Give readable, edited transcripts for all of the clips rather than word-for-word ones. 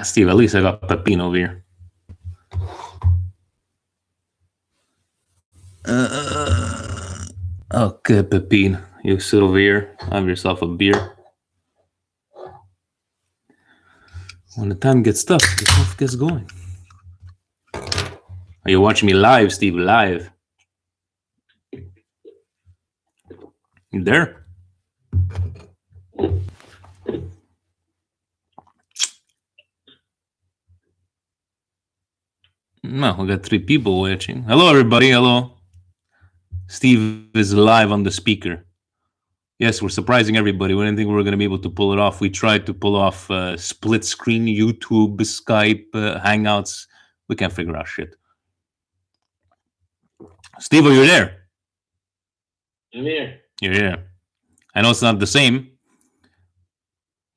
Steve, at least I got Pepino over here. Okay, Pepin, you sit over here. Have yourself a beer. When the time gets tough, the stuff gets going. Are you watching me live, Steve? Live? You there? No, we got 3 people watching. Hello, everybody. Hello. Steve is live on the speaker. Yes, we're surprising everybody. We didn't think we were going to be able to pull it off. We tried to pull off split screen, YouTube, Skype, Hangouts. We can't figure out shit. Steve, are you there? I'm here. You're here. I know it's not the same.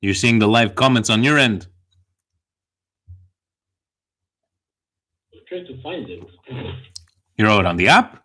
You're seeing the live comments on your end. I'm trying to find it. You're out on the app?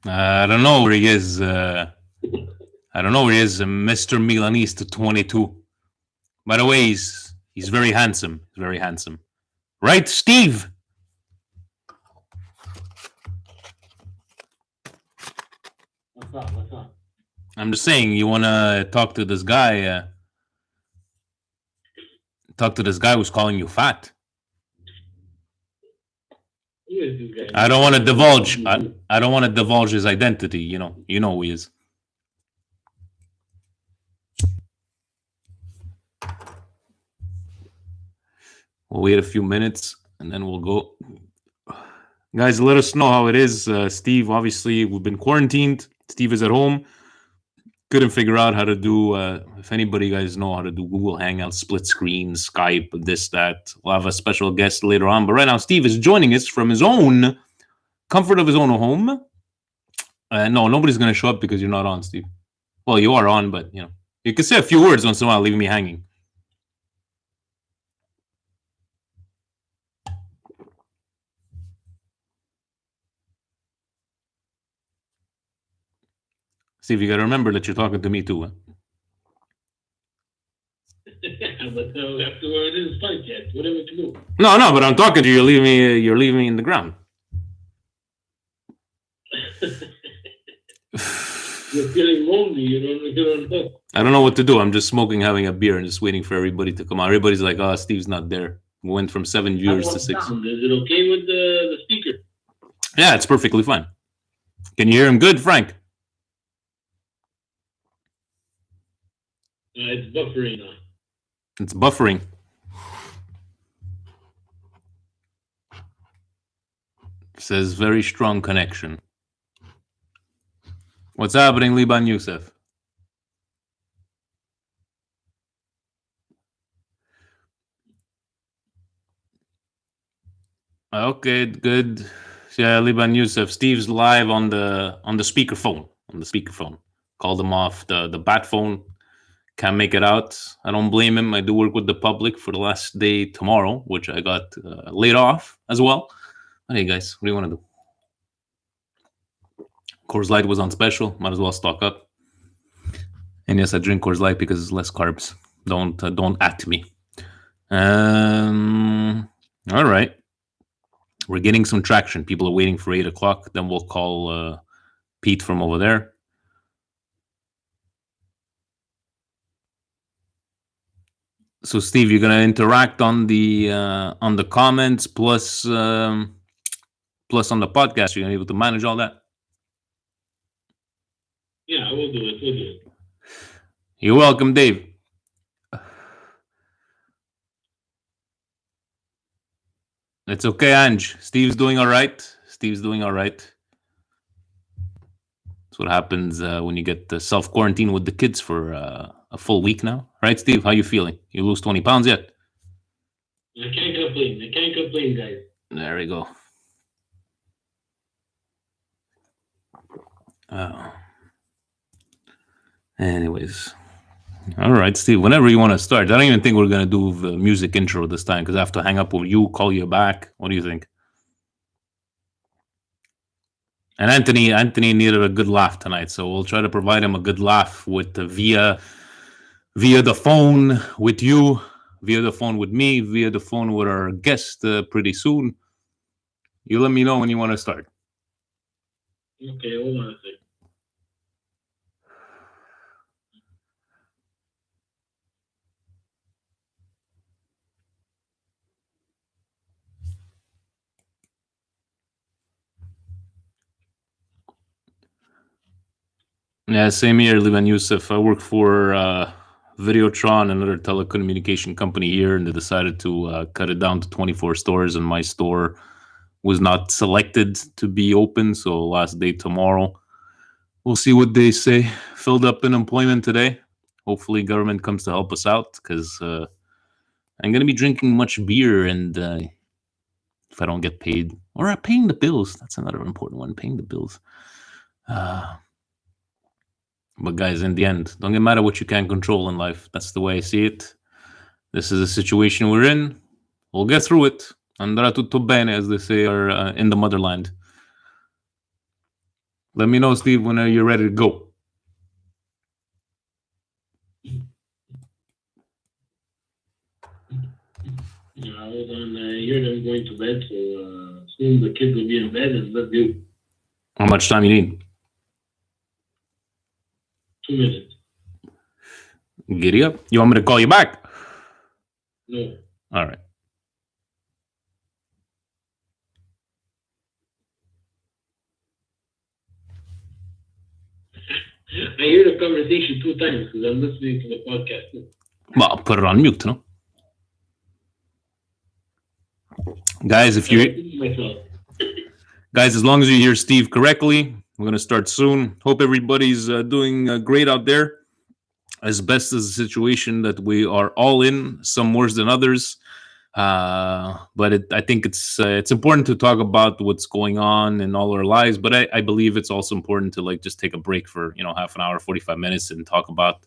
I don't know where he is. I don't know where he is, Mr. Milanista 22. By the way, he's very handsome. He's very handsome. Right, Steve? What's up? I'm just saying, you want to talk to this guy. Talk to this guy who's calling you fat. Who is this guy? I don't want to divulge. I don't want to divulge his identity. You know who he is. We'll wait a few minutes and then we'll go. Guys, let us know how it is. Steve, obviously, we've been quarantined. Steve is at home. Couldn't figure out how to do, if anybody guys know how to do Google Hangouts, split screen, Skype, this, that. We'll have a special guest later on. But right now, Steve is joining us from his own comfort of his own home. No, nobody's going to show up because you're not on, Steve. Well, you are on, but, you can say a few words once in a while, leaving me hanging. Steve, you got to remember that you're talking to me too. But afterward, it is fun, yet. Whatever to do. No, but I'm talking to you. You're leaving me in the ground. You're feeling lonely. You don't know. I don't know what to do. I'm just smoking, having a beer, and just waiting for everybody to come on. Everybody's like, "Oh, Steve's not there." We went from 7 viewers to 6. Sound? Is it okay with the speaker? Yeah, it's perfectly fine. Can you hear him good, Frank? It's buffering now. It's buffering. It says very strong connection. What's happening, Liban Youssef? Okay, good. Yeah, Liban Youssef. Steve's live on the speakerphone. On the speakerphone. Called him off the bat phone. Can't make it out. I don't blame him. I do work with the public for the last day tomorrow, which I got laid off as well. But hey, guys, what do you want to do? Coors Light was on special. Might as well stock up. And yes, I drink Coors Light because it's less carbs. Don't at me. All right. We're getting some traction. People are waiting for 8 o'clock. Then we'll call Pete from over there. So, Steve, you're gonna interact on the comments plus on the podcast. You're gonna be able to manage all that. Yeah, I will do it. You're welcome, Dave. It's okay, Ange. Steve's doing all right. That's what happens when you get self-quarantine with the kids for a full week now. Right, Steve? How you feeling? You lose 20 pounds yet? I can't complain, guys. There we go. Anyways. All right, Steve, whenever you want to start. I don't even think we're going to do the music intro this time because I have to hang up with you, call you back. What do you think? And Anthony needed a good laugh tonight, so we'll try to provide him a good laugh with via the phone with you, via the phone with me, via the phone with our guest pretty soon. You let me know when you want to start. Okay, hold on a second. Yeah, same here, Liban Youssef. I work for Videotron, another telecommunication company here, and they decided to cut it down to 24 stores, and my store was not selected to be open, so last day tomorrow. We'll see what they say. Filled up unemployment today. Hopefully government comes to help us out, because I'm going to be drinking much beer, and if I don't get paid, or paying the bills, that's another important one, paying the bills. But guys, in the end, don't get mad at what you can't control in life. That's the way I see it. This is a situation we're in. We'll get through it. Andrà tutto bene, as they say, are in the motherland. Let me know, Steve, when you're ready to go. Hold on. I hear them going to bed, so soon the kids will be in bed, and let's go. How much time you need? 2 minutes. Giddy up. You want me to call you back? No. All right. I hear the conversation 2 times because I'm listening to the podcast. Well, I'll put it on mute, no? Guys, if you guys, as long as you hear Steve correctly, we're gonna start soon. Hope everybody's doing great out there. As best as the situation that we are all in, some worse than others. But I think it's important to talk about what's going on in all our lives. But I believe it's also important to just take a break for half an hour, 45 minutes, and talk about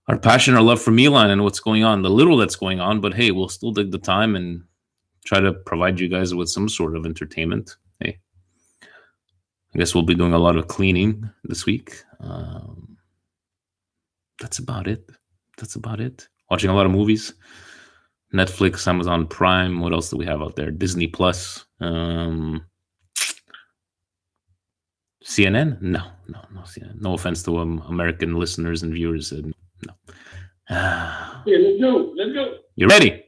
our passion, our love for Milan, and what's going on, the little that's going on. But hey, we'll still take the time and try to provide you guys with some sort of entertainment. Hey, I guess we'll be doing a lot of cleaning this week. That's about it. Watching a lot of movies. Netflix, Amazon Prime. What else do we have out there? Disney Plus. CNN? No, CNN. No offense to American listeners and viewers. No. Yeah, let's go. You ready?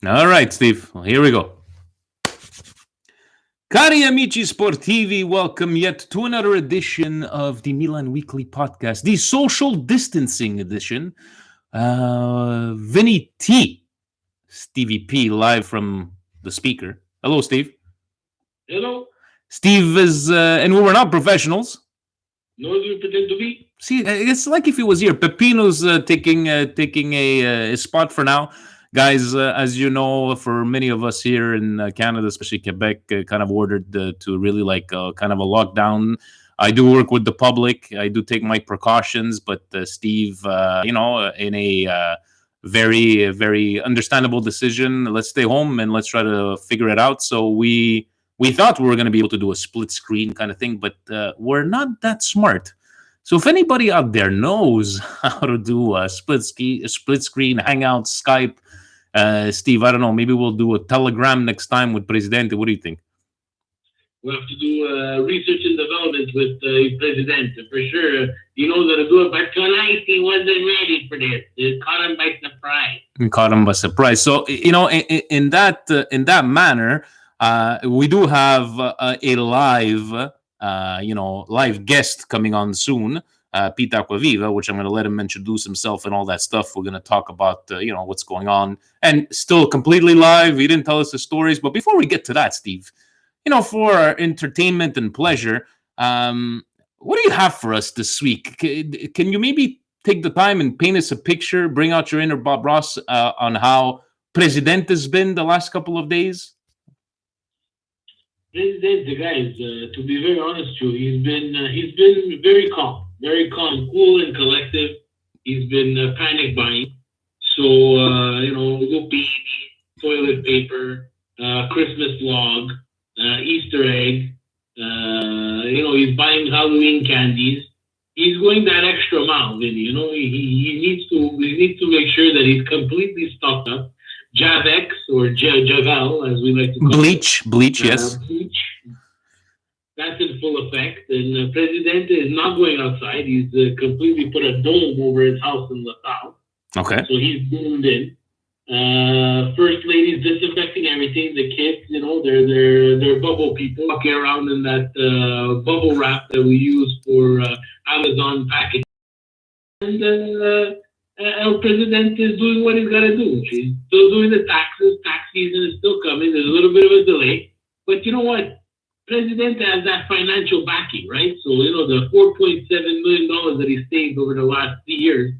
All right, Steve. Well, here we go. Cari amici sportivi, welcome yet to another edition of the Milan Weekly Podcast, the social distancing edition. Vinny T, Stevie P, live from the speaker. Hello, Steve. Hello. Steve is, and we were not professionals. No, you pretend to be. See, it's like if he was here. Pepino's taking a spot for now. Guys, as you know, for many of us here in Canada, especially Quebec, kind of ordered to really kind of a lockdown. I do work with the public. I do take my precautions, but Steve, in a very, very understandable decision, let's stay home and let's try to figure it out. So we thought we were going to be able to do a split screen kind of thing, but we're not that smart. So if anybody out there knows how to do a split screen, Hangout, Skype, Steve, I don't know, maybe we'll do a Telegram next time with Presidente. What do you think? We'll have to do research and development with Presidente for sure. He knows how to do it, but tonight he wasn't ready for this. It caught him by surprise. So, in that manner, we do have a live guest coming on soon, Pete Aquaviva, which I'm going to let him introduce himself and all that stuff. We're going to talk about, what's going on, and still completely live. He didn't tell us the stories, but before we get to that, Steve, for our entertainment and pleasure, what do you have for us this week? Can you maybe take the time and paint us a picture, bring out your inner Bob Ross on how Presidente has been the last couple of days? President, the guys, to be very honest with you, he's been very calm, cool, and collective. He's been panic buying. So whoopee, toilet paper, Christmas log, Easter egg. He's buying Halloween candies. He's going that extra mile, Vinny. He needs to make sure that he's completely stocked up. Javex or Javel, as we like to call bleach, yes. Bleach. That's in full effect. And the president is not going outside. He's completely put a dome over his house in LaSalle. Okay. So he's zoomed in. First lady's disinfecting everything. The kids, they're bubble people walking around in that bubble wrap that we use for Amazon packaging. And El President is doing what he's got to do. He's still doing the taxes. Tax season is still coming. There's a little bit of a delay. But you know what? President has that financial backing, right? So, the $4.7 million that he saved over the last 3 years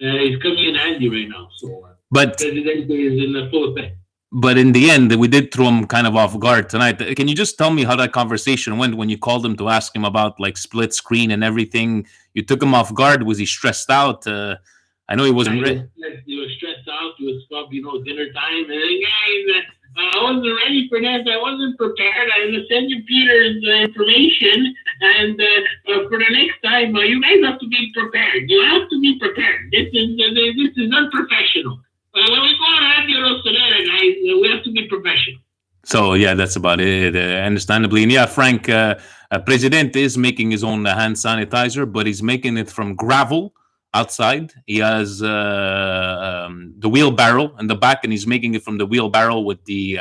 is coming in handy right now. So, but President is in full effect. But in the end, we did throw him kind of off guard tonight. Can you just tell me how that conversation went when you called him to ask him about like split screen and everything? You took him off guard. Was he stressed out? I know he wasn't ready. He was stressed out. It was dinner time. And then, guys, I wasn't ready for that. I wasn't prepared. I will send you Peter's information. And for the next time, you guys have to be prepared. You have to be prepared. This is unprofessional. When we go on Radio Rosadera, guys, we have to be professional. So, yeah, that's about it, understandably. And, yeah, Frank, President is making his own hand sanitizer, but he's making it from gravel outside. He has the wheelbarrow in the back, and he's making it from the wheelbarrow with the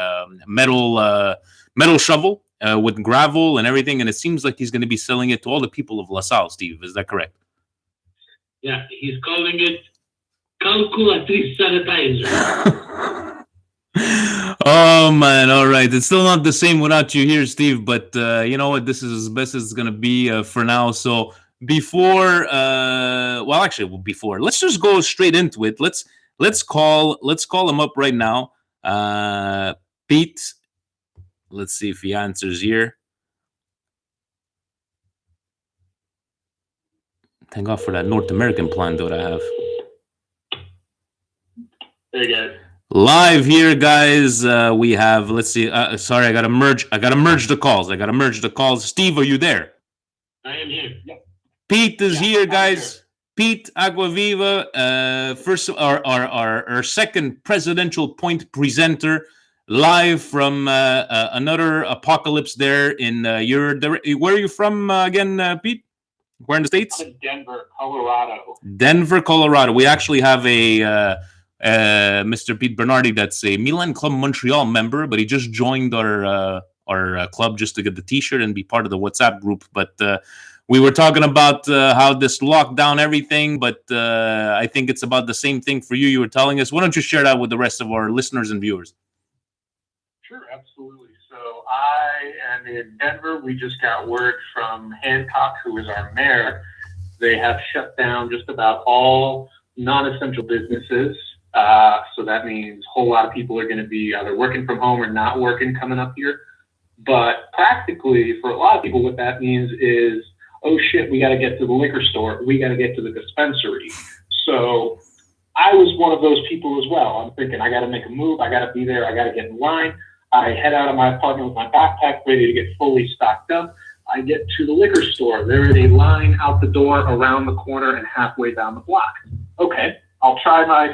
metal shovel with gravel and everything. And it seems like he's going to be selling it to all the people of LaSalle, Steve. Is that correct? Yeah, he's calling it Calculatrice sanitizer. Oh man, all right. It's still not the same without you here, Steve, but you know what? This is as best as it's gonna be for now. So before let's just go straight into it. Let's call him up right now. Pete. Let's see if he answers here. Thank God for that North American plan that I have. Hey guys. Live here, guys. We have. Let's see. Sorry, I gotta merge the calls. Steve, are you there? I am here. Yep. Pete is here, guys. Pete Aguaviva, first our second presidential point presenter, live from another apocalypse. There in where are you from again, Pete? Where in the States? I'm in Denver, Colorado. Denver, Colorado. We actually have a. Mr. Pete Bernardi, that's a Milan Club Montreal member, but he just joined our club just to get the T-shirt and be part of the WhatsApp group. But we were talking about how this lockdown everything, but I think it's about the same thing for you. You were telling us. Why don't you share that with the rest of our listeners and viewers? Sure, absolutely. So I am in Denver. We just got word from Hancock, who is our mayor. They have shut down just about all non-essential businesses. So that means a whole lot of people are going to be either working from home or not working coming up here. But practically, for a lot of people, what that means is, oh shit, we got to get to the liquor store. We got to get to the dispensary. So I was one of those people as well. I'm thinking, I got to make a move. I got to be there. I got to get in line. I head out of my apartment with my backpack, ready to get fully stocked up. I get to the liquor store. There is a line out the door, around the corner, and halfway down the block. Okay. I'll try my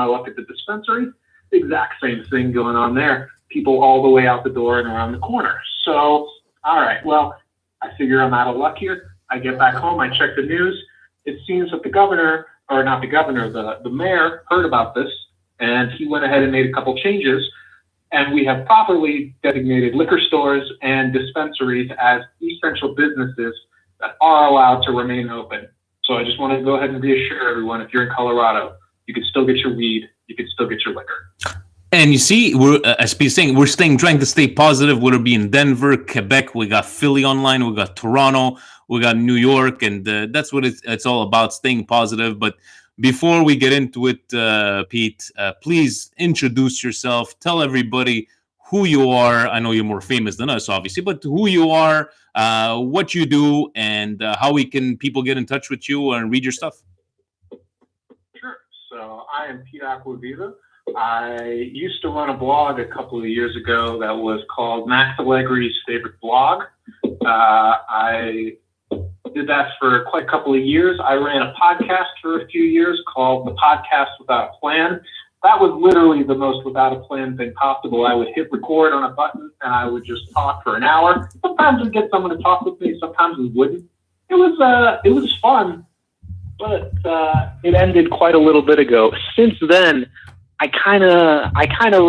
luck at the dispensary. Exact same thing going on there. People all the way out the door and around the corner. So, all right, well, I figure I'm out of luck here. I get back home. I check the news. It seems that the mayor heard about this, and he went ahead and made a couple changes. And we have properly designated liquor stores and dispensaries as essential businesses that are allowed to remain open. So I just want to go ahead and reassure everyone, if you're in Colorado, you can still get your weed, you can still get your liquor. And you see, we're as Pete's saying, we're trying to stay positive, whether it be in Denver, Quebec, we got Philly online, we got Toronto, we got New York, and that's what it's all about, staying positive. But before we get into it, Pete, please introduce yourself. Tell everybody who you are. I know you're more famous than us, obviously, but who you are, what you do, and how people get in touch with you and read your stuff. Sure. So I am Pete Aquaviva. I used to run a blog a couple of years ago that was called Max Allegri's Favorite Blog. I did that for quite a couple of years. I ran a podcast for a few years called The Podcast Without a Plan. That was literally the most without a plan thing possible. I would hit record on a button and I would just talk for an hour. Sometimes we'd get someone to talk with me, sometimes we wouldn't. It was fun, but it ended quite a little bit ago. Since then, I kind of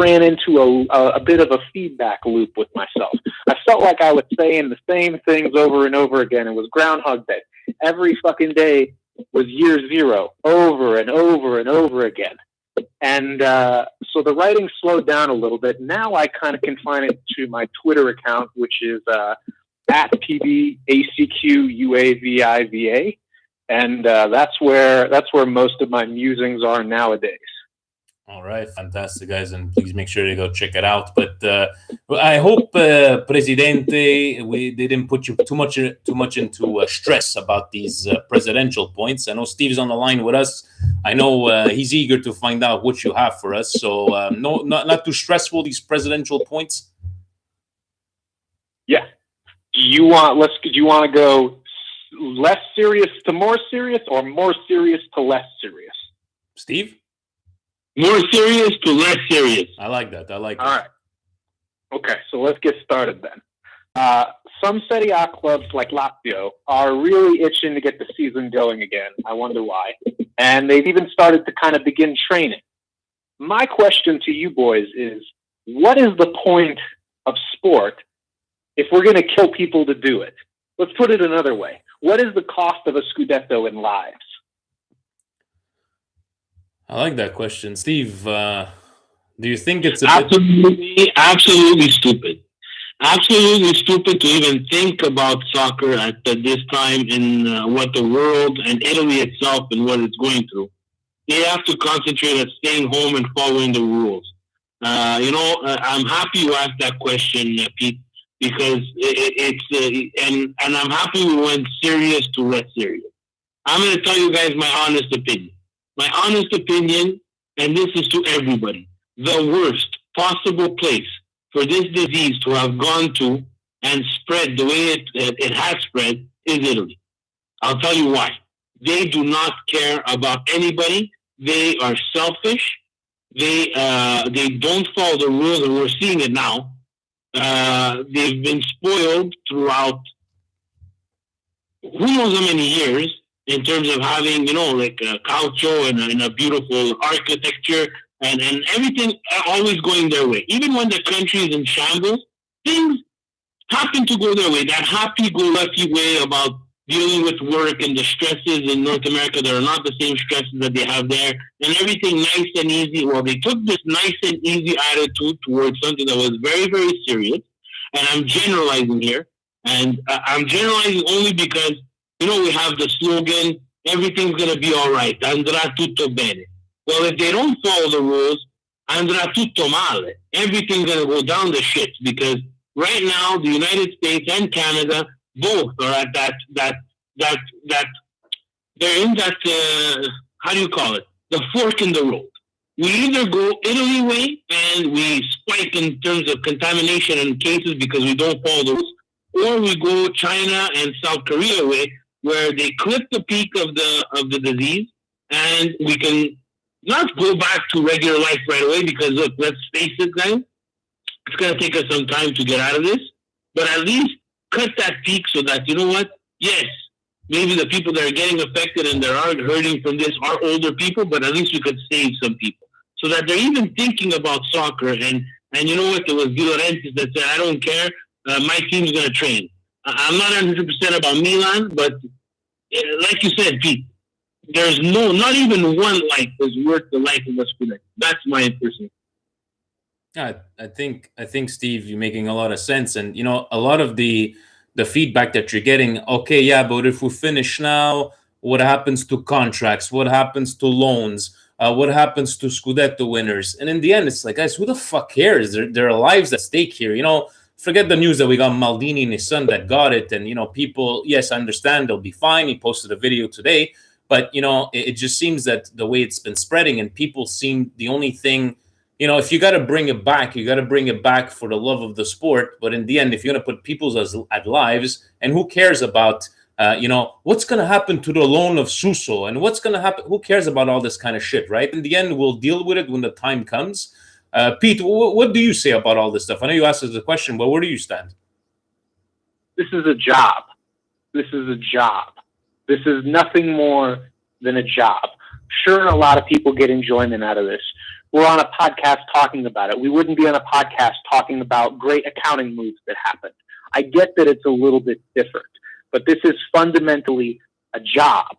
ran into a bit of a feedback loop with myself. I felt like I was saying the same things over and over again. It was Groundhog Day. Every fucking day was year zero, over and over and over again. And so the writing slowed down a little bit. Now I kind of confine it to my Twitter account, which is at PBACQUAVIVA, and that's where most of my musings are nowadays. All right, fantastic, guys, and please make sure to go check it out. But I hope, Presidente, they didn't put you too much into stress about these presidential points. I know Steve's on the line with us. I know he's eager to find out what you have for us. So no, not too stressful, these presidential points. Yeah, do you want to go less serious to more serious, or more serious to less serious? Steve? More serious to less serious. I like that. All right. Okay, so let's get started then. Some Serie A clubs like Lazio are really itching to get the season going again. I wonder why. And they've even started to kind of begin training. My question to you boys is, what is the point of sport if we're going to kill people to do it? Let's put it another way. What is the cost of a Scudetto in lives? I like that question. Steve, do you think it's absolutely stupid? Absolutely stupid to even think about soccer at this time in what the world and Italy itself and what it's going through. They have to concentrate on staying home and following the rules. I'm happy you asked that question, Pete, because and I'm happy we went serious to less serious. I'm going to tell you guys my honest opinion. My honest opinion, and this is to everybody, the worst possible place for this disease to have gone to and spread the way it has spread is Italy. I'll tell you why. They do not care about anybody. They are selfish. They don't follow the rules, and we're seeing it now. They've been spoiled throughout who knows how many years, in terms of having, like a calcio and a beautiful architecture and everything always going their way. Even when the country is in shambles, things happen to go their way. That happy-go-lucky way about dealing with work and the stresses in North America that are not the same stresses that they have there, and everything nice and easy. Well, they took this nice and easy attitude towards something that was very, very serious. And I'm generalizing here. And I'm generalizing only because we have the slogan, everything's going to be all right. Andrà tutto bene. Well, if they don't follow the rules, andrà tutto male. Everything's going to go down the shit, because right now the United States and Canada both are at that they're in that, how do you call it? The fork in the road. We either go Italy way and we spike in terms of contamination and cases because we don't follow the rules, or we go China and South Korea way, where they clip the peak of the disease, and we can not go back to regular life right away, because look, let's face it, guys, it's going to take us some time to get out of this, but at least cut that peak so that, yes, maybe the people that are getting affected and that are hurting from this are older people, but at least we could save some people, so that they're even thinking about soccer. And you know what? There was Di Laurentiis that said, I don't care, my team's going to train. I'm not 100% about Milan, but like you said, Pete, there's not even one life is worth the life of a student. That's my personal. I think Steve, you're making a lot of sense, and a lot of the feedback that you're getting. Okay, yeah, but if we finish now, what happens to contracts? What happens to loans? What happens to Scudetto winners? And in the end, it's like, guys, who the fuck cares? There are lives at stake here. Forget the news that we got Maldini and his son that got it. And, people, yes, I understand they'll be fine. He posted a video today. But, it just seems that the way it's been spreading and people seem the only thing, if you got to bring it back, you got to bring it back for the love of the sport. But in the end, if you're going to put people's at lives, and who cares about, what's going to happen to the loan of Suso and what's going to happen? Who cares about all this kind of shit, right? In the end, we'll deal with it when the time comes. Pete, what do you say about all this stuff? I know you asked us the question, but where do you stand? This is a job. This is a job. This is nothing more than a job. Sure, a lot of people get enjoyment out of this. We're on a podcast talking about it. We wouldn't be on a podcast talking about great accounting moves that happened. I get that it's a little bit different, but this is fundamentally a job.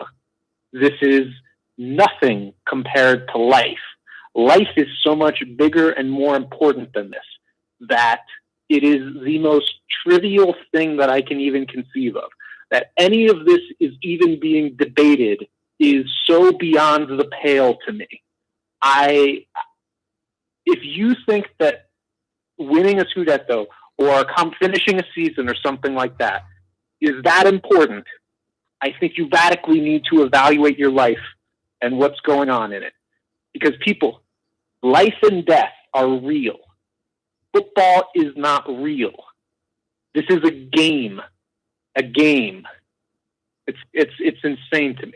This is nothing compared to life. Life is so much bigger and more important than this, that it is the most trivial thing that I can even conceive of. That any of this is even being debated is so beyond the pale to me. If you think that winning a Scudetto or finishing a season or something like that is that important, I think you radically need to evaluate your life and what's going on in it. Because people, life and death are real. Football is not real. This is a game. A game. It's insane to me.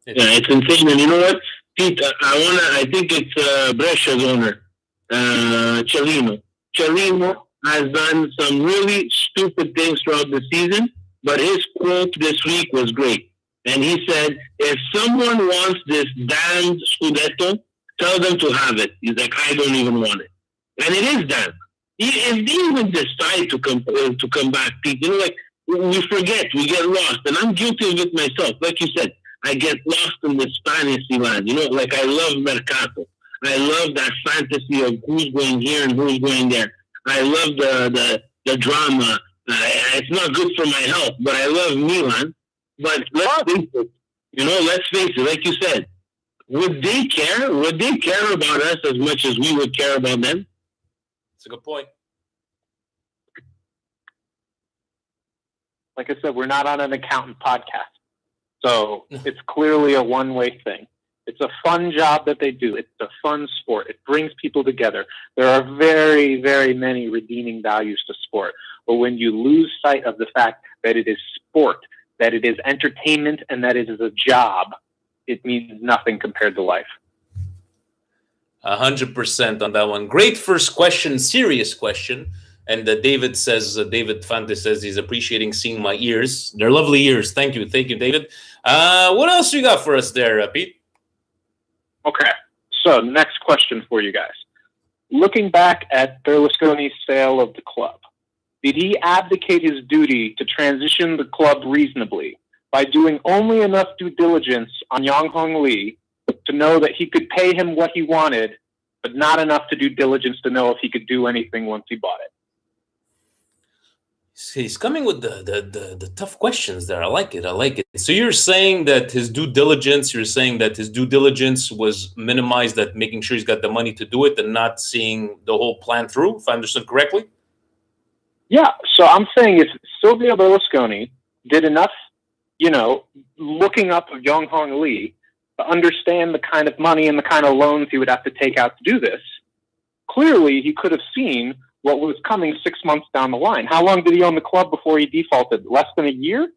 Yeah, it's insane. And you know what, Pete? I think it's Brescia's owner, Cellino. Cellino has done some really stupid things throughout the season, but his quote this week was great. And he said, if someone wants this damned Scudetto, tell them to have it. He's like, I don't even want it. And it is damned. If they even decide to come back, Pete, we forget, we get lost. And I'm guilty of it myself. Like you said, I get lost in this fantasy land. I love Mercato. I love that fantasy of who's going here and who's going there. I love the drama. It's not good for my health, but I love Milan. But let's face it, like you said, would they care? Would they care about us as much as we would care about them? That's a good point. Like I said, we're not on an accountant podcast. So it's clearly a one-way thing. It's a fun job that they do. It's a fun sport. It brings people together. There are very, very many redeeming values to sport. But when you lose sight of the fact that it is sport, that it is entertainment, and that it is a job, it means nothing compared to life. 100% on that one. Great first question, serious question. And David Fante says he's appreciating seeing my ears. They're lovely ears. Thank you, David. What else you got for us there, Pete? Okay, so next question for you guys. Looking back at Berlusconi's sale of the club, did he abdicate his duty to transition the club reasonably by doing only enough due diligence on Yang Hong Lee to know that he could pay him what he wanted, but not enough to due diligence to know if he could do anything once he bought it? He's coming with the tough questions there. I like it. So you're saying that his due diligence was minimized, that making sure he's got the money to do it and not seeing the whole plan through, if I understood correctly? Yeah, so I'm saying if Silvio Berlusconi did enough, looking up of Yang Hong Lee to understand the kind of money and the kind of loans he would have to take out to do this, clearly he could have seen what was coming 6 months down the line. How long did he own the club before he defaulted? Less than a year?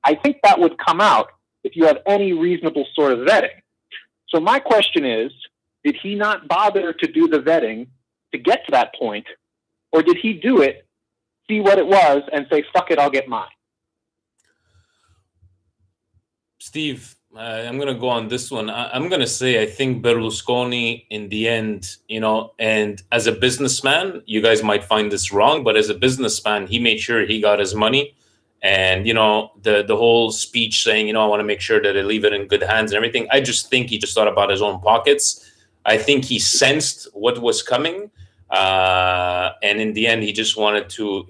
I think that would come out if you have any reasonable sort of vetting. So my question is, did he not bother to do the vetting to get to that point? Or did he do it, see what it was, and say, fuck it, I'll get mine? Steve, I'm going to go on this one. I'm going to say I think Berlusconi in the end, and as a businessman, you guys might find this wrong, but as a businessman, he made sure he got his money. And, the whole speech saying, I want to make sure that I leave it in good hands and everything. I just think he just thought about his own pockets. I think he sensed what was coming. And in the end, he just wanted to,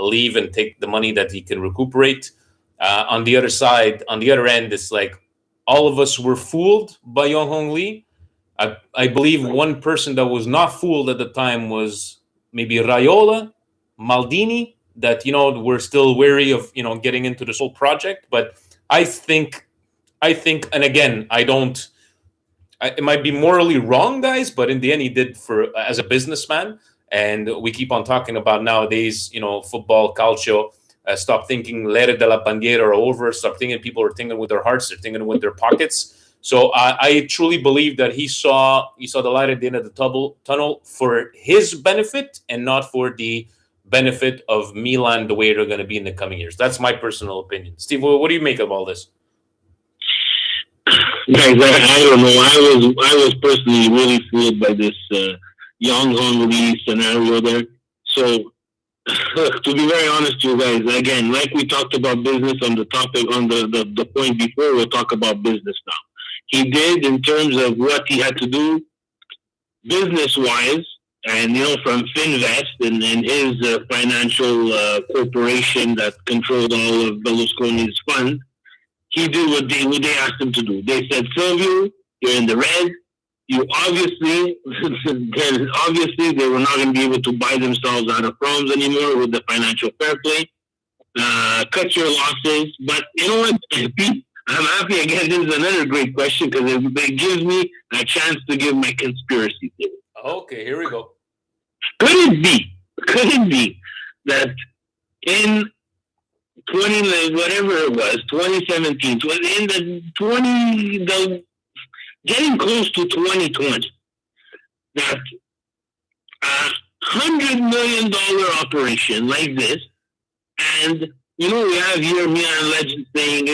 leave and take the money that he can recuperate. On the other end, it's like, all of us were fooled by Yang Hong Lee. I believe one person that was not fooled at the time was maybe Raiola, Maldini, that, we're still wary of, getting into this whole project. But I think, and again, it might be morally wrong, guys, but in the end, he did for as a businessman. And we keep on talking about nowadays, football, calcio. Stop thinking "Lere della bandiera" are over. Stop thinking people are thinking with their hearts. They're thinking with their pockets. So I truly believe that he saw the light at the end of the tunnel for his benefit and not for the benefit of Milan, the way they're going to be in the coming years. That's my personal opinion. Steve, what do you make of all this? Guys, I don't know. I was personally really fooled by this Yang Hong scenario there. So, to be very honest with you guys, again, like we talked about business on the topic, on the point before, we'll talk about business now. He did, in terms of what he had to do business-wise, and, from Finvest and his financial corporation that controlled all of Berlusconi's funds, he did what they asked him to do. They said, Silvio, you're in the red. You obviously they were not going to be able to buy themselves out of problems anymore with the financial fair play. Cut your losses. But you know what, Pete? I'm happy again. This is another great question because it gives me a chance to give my conspiracy theory. Okay, here we go. Could it be that in 2017, getting close to 2020, that $100 million operation like this, and we have here Milan legend saying,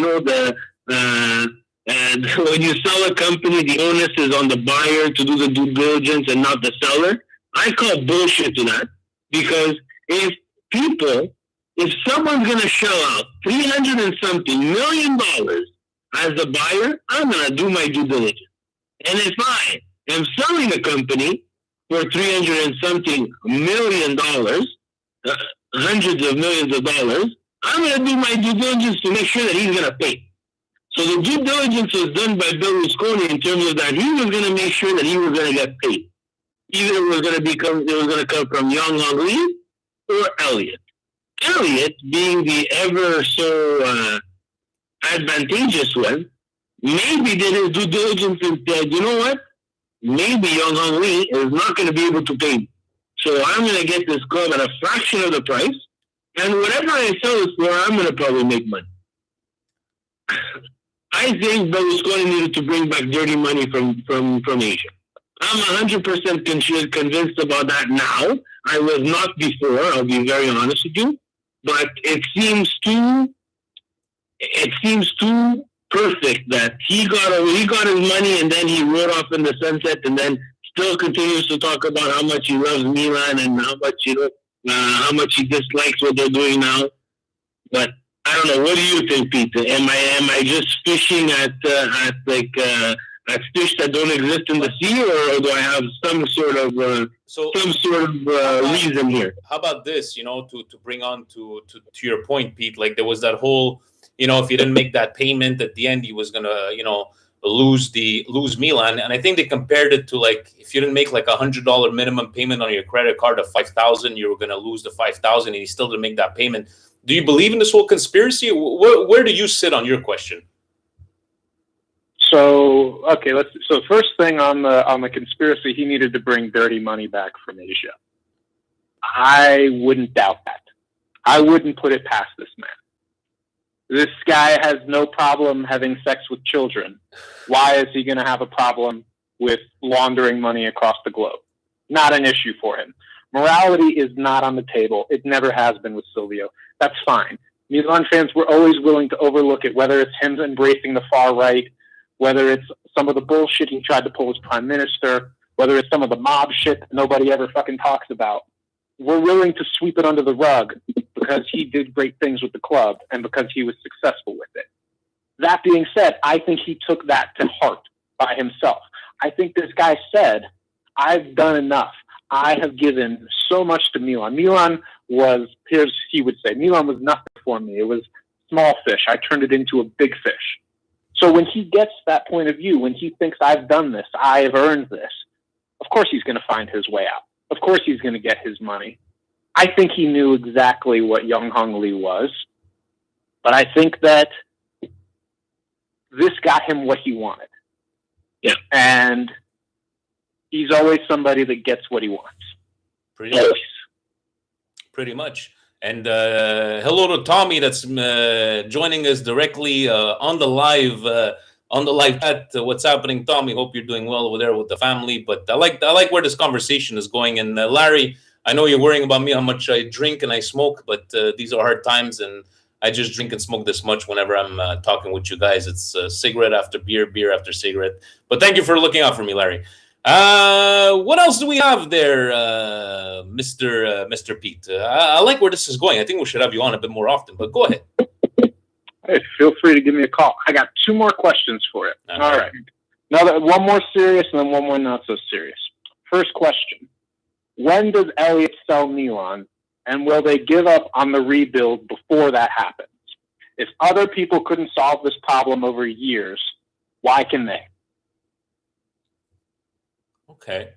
and when you sell a company, the onus is on the buyer to do the due diligence and not the seller. I call bullshit to that, because if someone's going to shell out $300 and something million as a buyer, I'm going to do my due diligence. And if I am selling a company for $300 and something million, hundreds of millions of dollars, I'm going to do my due diligence to make sure that he's going to pay. So the due diligence was done by Berlusconi in terms of that he was going to make sure that he was going to get paid. Either it was going to come from Yang Hong or Elliot. Elliot, being the ever so advantageous one, maybe did his due diligence and said, you know what? Maybe Yang Hong Lee is not going to be able to pay me. So I'm going to get this club at a fraction of the price, and whatever I sell it for, I'm going to probably make money. I think Berlusconi needed to bring back dirty money from Asia. I'm 100% convinced about that now. I was not before, I'll be very honest with you. But it seems too perfect that he got his money and then he rode off in the sunset, and then still continues to talk about how much he loves Milan and how much he dislikes what they're doing now. But I don't know. What do you think, Peter? Am I just fishing at fish that don't exist in the sea, or do I have some sort of reason here? How about this? To bring on to your point, Pete. Like, there was that whole, if you didn't make that payment at the end, he was gonna, lose Milan. And I think they compared it to, like, if you didn't make like $100 minimum payment on your credit card of $5,000, you were gonna lose the $5,000, and he still didn't make that payment. Do you believe in this whole conspiracy? Where do you sit on your question? So, okay, so first thing on the conspiracy, he needed to bring dirty money back from Asia. I wouldn't doubt that. I wouldn't put it past this man. This guy has no problem having sex with children. Why is he going to have a problem with laundering money across the globe? Not an issue for him. Morality is not on the table. It never has been with Silvio. That's fine. Milan fans were always willing to overlook it, whether it's him embracing the far right, whether it's some of the bullshit he tried to pull as prime minister, whether it's some of the mob shit that nobody ever fucking talks about. We're willing to sweep it under the rug because he did great things with the club and because he was successful with it. That being said, I think he took that to heart by himself. I think this guy said, I've done enough. I have given so much to Milan. Milan was, he would say, Milan was nothing for me. It was small fish. I turned it into a big fish. So when he gets that point of view, when he thinks I've done this, I've earned this, of course he's going to find his way out. Of course he's going to get his money. I think he knew exactly what Young Hung Lee was, but I think that this got him what he wanted. Yeah. And he's always somebody that gets what he wants. Pretty much. And hello to Tommy that's joining us directly on the live chat. What's happening, Tommy? Hope you're doing well over there with the family. But I like where this conversation is going. And Larry, I know you're worrying about me, how much I drink and I smoke, but these are hard times, and I just drink and smoke this much whenever I'm talking with you guys. It's cigarette after beer, beer after cigarette. But thank you for looking out for me, Larry. What else do we have there, Mr. Pete? I like where this is going. I think we should have you on a bit more often, but go ahead. Hey, feel free to give me a call. I got 2 more questions for you. All right. Now, one more serious and then one more not so serious. First question. When does Elliott sell Milan, and will they give up on the rebuild before that happens? If other people couldn't solve this problem over years, why can they? Okay.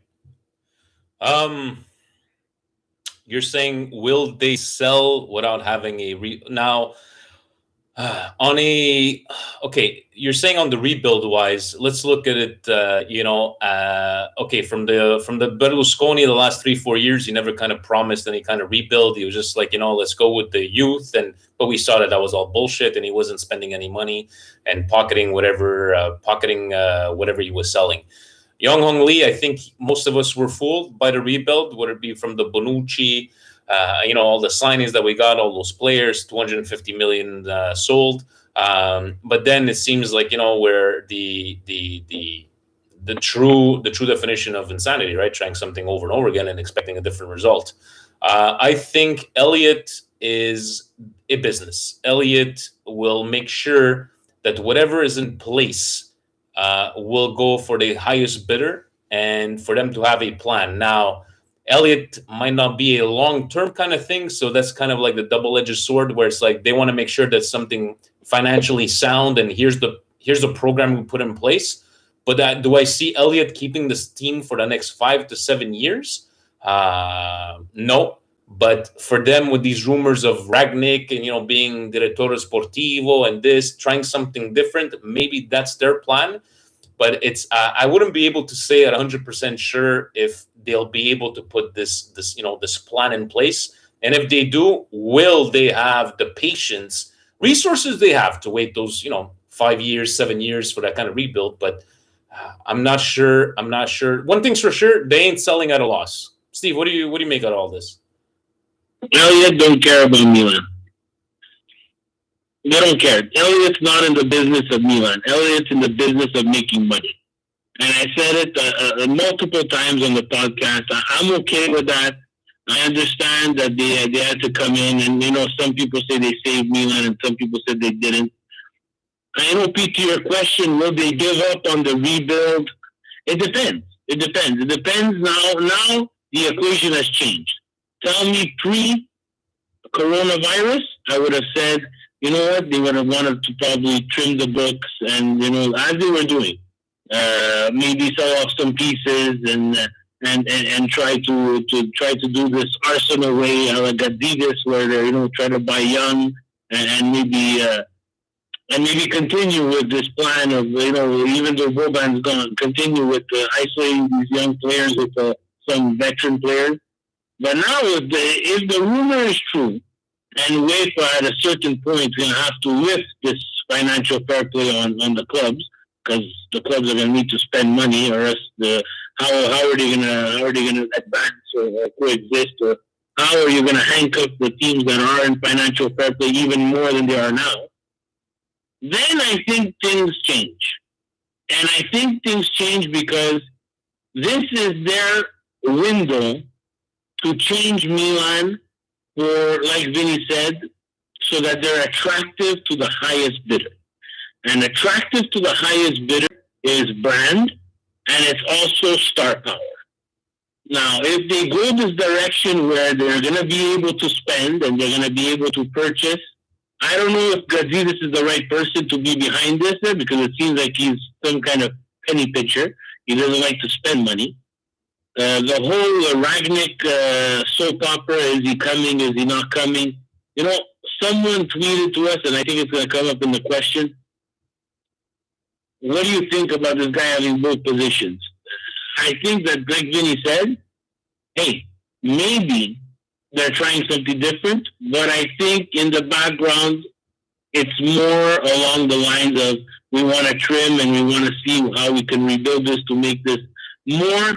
You're saying, will they sell without having a now? Okay, you're saying on the rebuild wise, let's look at it. Okay, from the Berlusconi, the last 3-4 years, he never kind of promised any kind of rebuild. He was just like, let's go with the youth, but we saw that was all bullshit, and he wasn't spending any money and pocketing whatever he was selling. Young Hung Lee, I think most of us were fooled by the rebuild, whether it be from the Bonucci, all the signings that we got, all those players, 250 million sold. But then it seems like, where the true definition of insanity, right? Trying something over and over again and expecting a different result. I think Elliott is a business. Elliott will make sure that whatever is in place will go for the highest bidder, and for them to have a plan. Now, Elliott might not be a long-term kind of thing, so that's kind of like the double-edged sword, where it's like they want to make sure that something financially sound, and here's the program we put in place. But do I see Elliott keeping this team for the next 5 to 7 years? No. But for them, with these rumors of Ragnick and being Direttore Sportivo and trying something different, maybe that's their plan. But it's I wouldn't be able to say at 100% sure if they'll be able to put this plan in place. And if they do, will they have the patience, resources they have to wait those 5 years, 7 years for that kind of rebuild? But I'm not sure. One thing's for sure, they ain't selling at a loss. Steve, what do you make out of all this? Elliott don't care about Milan. They don't care. Elliott's not in the business of Milan. Elliott's in the business of making money. And I said it multiple times on the podcast. I'm okay with that. I understand that they had to come in, and some people say they saved Milan and some people said they didn't. I know, Pete, to your question, will they give up on the rebuild? It depends. It depends now the equation has changed. Tell me pre-coronavirus, I would have said, you know what, they would have wanted to probably trim the books and, as they were doing, maybe sell off some pieces and try to do this Arsenal way, like Adidas, where they're, trying to buy young and maybe continue with this plan of, even though Boban's gone, continue with isolating these young players with some veteran players. But now, if the rumor is true, and UEFA at a certain point is going to have to lift this financial fair play on the clubs, because the clubs are going to need to spend money, or else how are they going to advance or coexist, or how are you going to handcuff the teams that are in financial fair play even more than they are now? Then I think things change, and I think things change because this is their window to change Milan for, like Vinny said, so that they're attractive to the highest bidder. And attractive to the highest bidder is brand, and it's also star power. Now, if they go this direction where they're going to be able to spend and they're going to be able to purchase I don't know if Gazidis is the right person to be behind this because it seems like he's some kind of penny pitcher. He doesn't like to spend money. The whole Ragnick soap opera, is he coming, is he not coming? You know, someone tweeted to us, and I think it's going to come up in the question, what do you think about this guy having both positions? I think that, like Vinny said, hey, maybe they're trying something different, but I think in the background, it's more along the lines of we want to trim and we want to see how we can rebuild this to make this more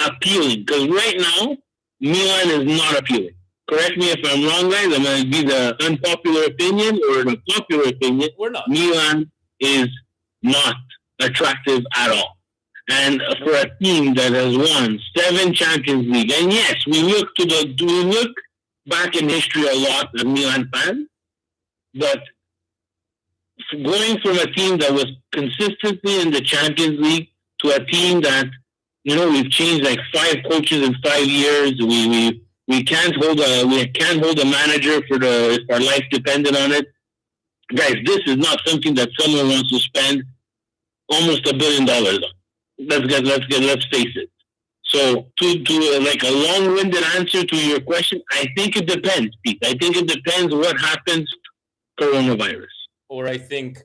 appealing. Because right now, Milan is not appealing. Correct me if I'm wrong, guys. I'm going to be the unpopular opinion or the popular opinion. We're not. Milan is not attractive at all. And for a team that has won 7 Champions League, and yes, we look back in history a lot at Milan fans, but going from a team that was consistently in the Champions League to a team that, you know, we've changed like 5 coaches in 5 years. We can't hold a manager if our life depended on it. Guys, this is not something that someone wants to spend almost $1 billion on. Let's face it. So to like a long-winded answer to your question, I think it depends, Pete. I think it depends what happens coronavirus. Or I think,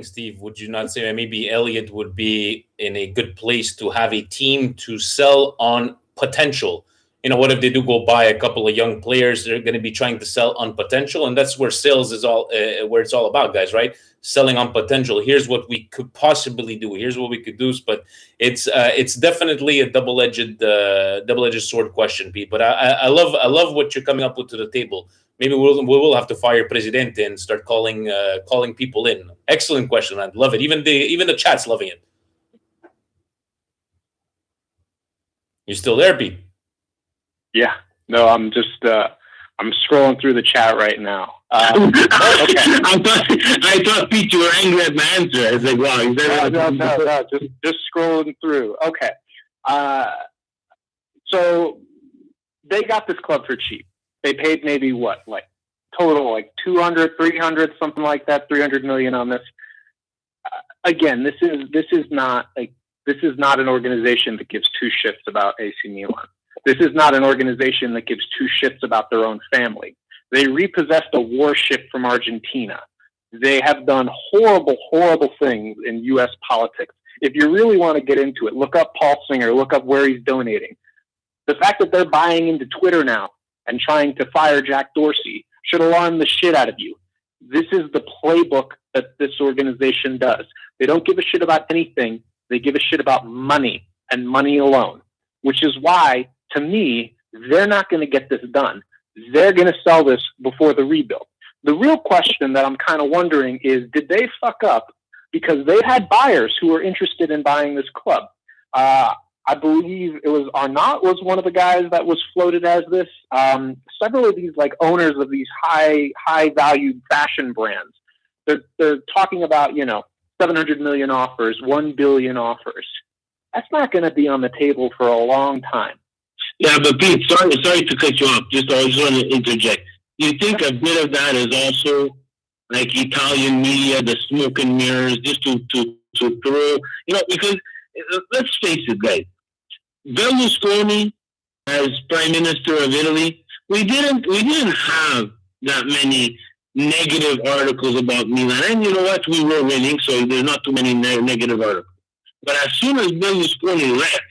Steve, would you not say that maybe Elliott would be in a good place to have a team to sell on potential? You know, what if they do go buy a couple of young players? They're going to be trying to sell on potential, and that's where sales is all where it's all about, guys. Right? Selling on potential. Here's what we could possibly do. Here's what we could do. But it's definitely a double-edged sword question, Pete. But I love what you're coming up with to the table. Maybe we will have to fire Presidente and start calling people in. Excellent question, man. Love it. Even the chat's loving it. You still there, Pete? Yeah. No, I'm just I'm scrolling through the chat right now. Okay. I thought Pete, you were angry at my answer. I was like, wow. No. Just scrolling through. Okay. So they got this club for cheap. They paid maybe what, like total, like 200, 300, something like that, 300 million on this. Again, this is not an organization that gives 2 shits about AC Milan. This is not an organization that gives 2 shits about their own family. They repossessed a warship from Argentina. They have done horrible, horrible things in U.S. politics. If you really want to get into it, look up Paul Singer, look up where he's donating. The fact that they're buying into Twitter now and trying to fire Jack Dorsey should alarm the shit out of you. This is the playbook that this organization does. They don't give a shit about anything. They give a shit about money and money alone, which is why, to me, they're not going to get this done. They're going to sell this before the rebuild. The real question that I'm kind of wondering is, did they fuck up because they had buyers who were interested in buying this club? I believe it was Arnaut was one of the guys that was floated as this. Several of these like owners of these high valued fashion brands, they're talking about, 700 million offers, 1 billion offers. That's not going to be on the table for a long time. Yeah, but Pete, sorry to cut you off. I just want to interject. You think a bit of that is also like Italian media, the smoke and mirrors, just to throw, because let's face it, guys. Berlusconi, as Prime Minister of Italy, we didn't have that many negative articles about Milan. And you know what? We were winning, so there's not too many negative articles. But as soon as Berlusconi left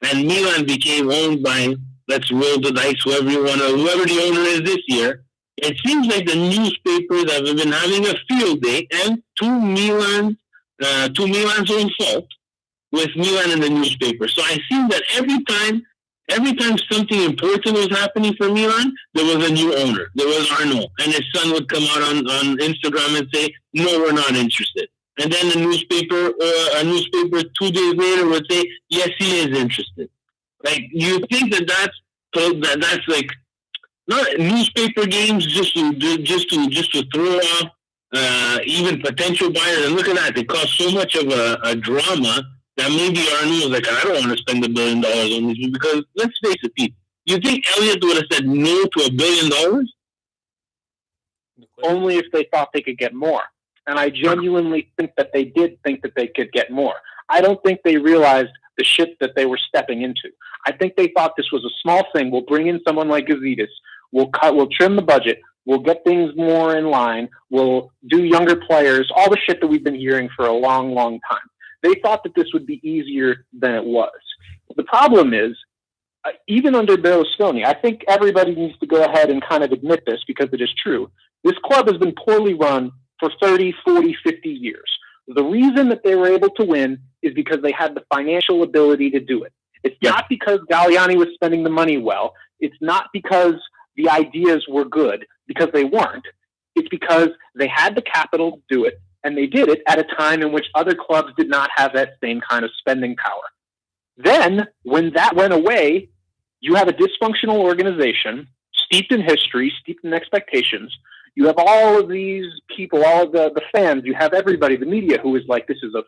and Milan became owned by, let's roll the dice, whoever the owner is this year, it seems like the newspapers have been having a field day, and to Milan's own fault, with Milan in the newspaper. So I see that every time something important was happening for Milan, there was a new owner. There was Arnaud, and his son would come out on Instagram and say, "No, we're not interested." And then a newspaper 2 days later would say, "Yes, he is interested." Like, you think that's like not newspaper games just to throw off even potential buyers. And look at that, they cause so much of a drama that maybe Arnaud was like, I don't want to spend $1 billion on this, because let's face it, Pete, you think Elliott would have said no to $1 billion? only if they thought they could get more. And I genuinely think that they did think that they could get more. I don't think they realized the shit that they were stepping into. I think they thought this was a small thing. We'll bring in someone like Gazidis. We'll trim the budget. We'll get things more in line. We'll do younger players, all the shit that we've been hearing for a long, long time. They thought that this would be easier than it was. The problem is, even under Berlusconi, I think everybody needs to go ahead and kind of admit this because it is true. This club has been poorly run for 30, 40, 50 years. The reason that they were able to win is because they had the financial ability to do it. It's not because Galliani was spending the money well. It's not because the ideas were good, because they weren't. It's because they had the capital to do it, and they did it at a time in which other clubs did not have that same kind of spending power. Then, when that went away, you have a dysfunctional organization, steeped in history, steeped in expectations. You have all of these people, all of the fans. You have everybody, the media, who is like, this is a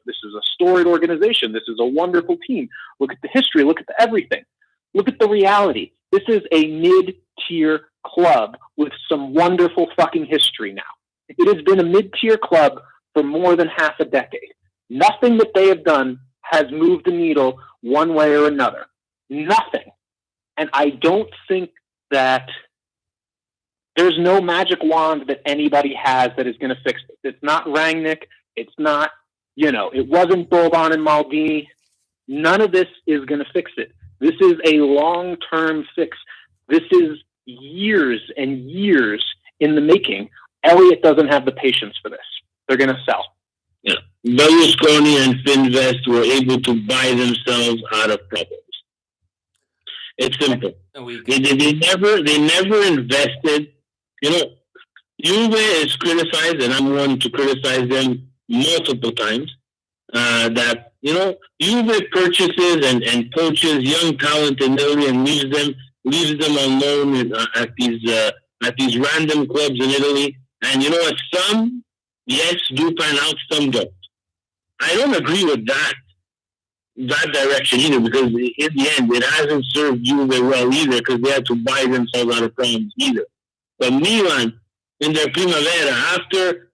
storied organization. This is a wonderful team. Look at the history. Look at the everything. Look at the reality. This is a mid-tier club with some wonderful fucking history now. It has been a mid-tier club for more than half a decade. Nothing that they have done has moved the needle one way or another. Nothing. And I don't think that there's no magic wand that anybody has that is going to fix it. It's not Rangnick. It's not, it wasn't Boban and Maldini. None of this is going to fix it. This is a long-term fix. This is years and years in the making. Elliott doesn't have the patience for this. They're going to sell. Yeah. Berlusconi and Finvest were able to buy themselves out of problems. It's simple. They never invested. Juve is criticized, and I'm one to criticize them multiple times. That Juve purchases and poaches young talent in Italy and leaves them on loan at these random clubs in Italy. And some yes do pan out, some don't. I don't agree with that direction either, because in the end it hasn't served Juve well either, because they had to buy themselves out of problems either. But Milan in their Primavera after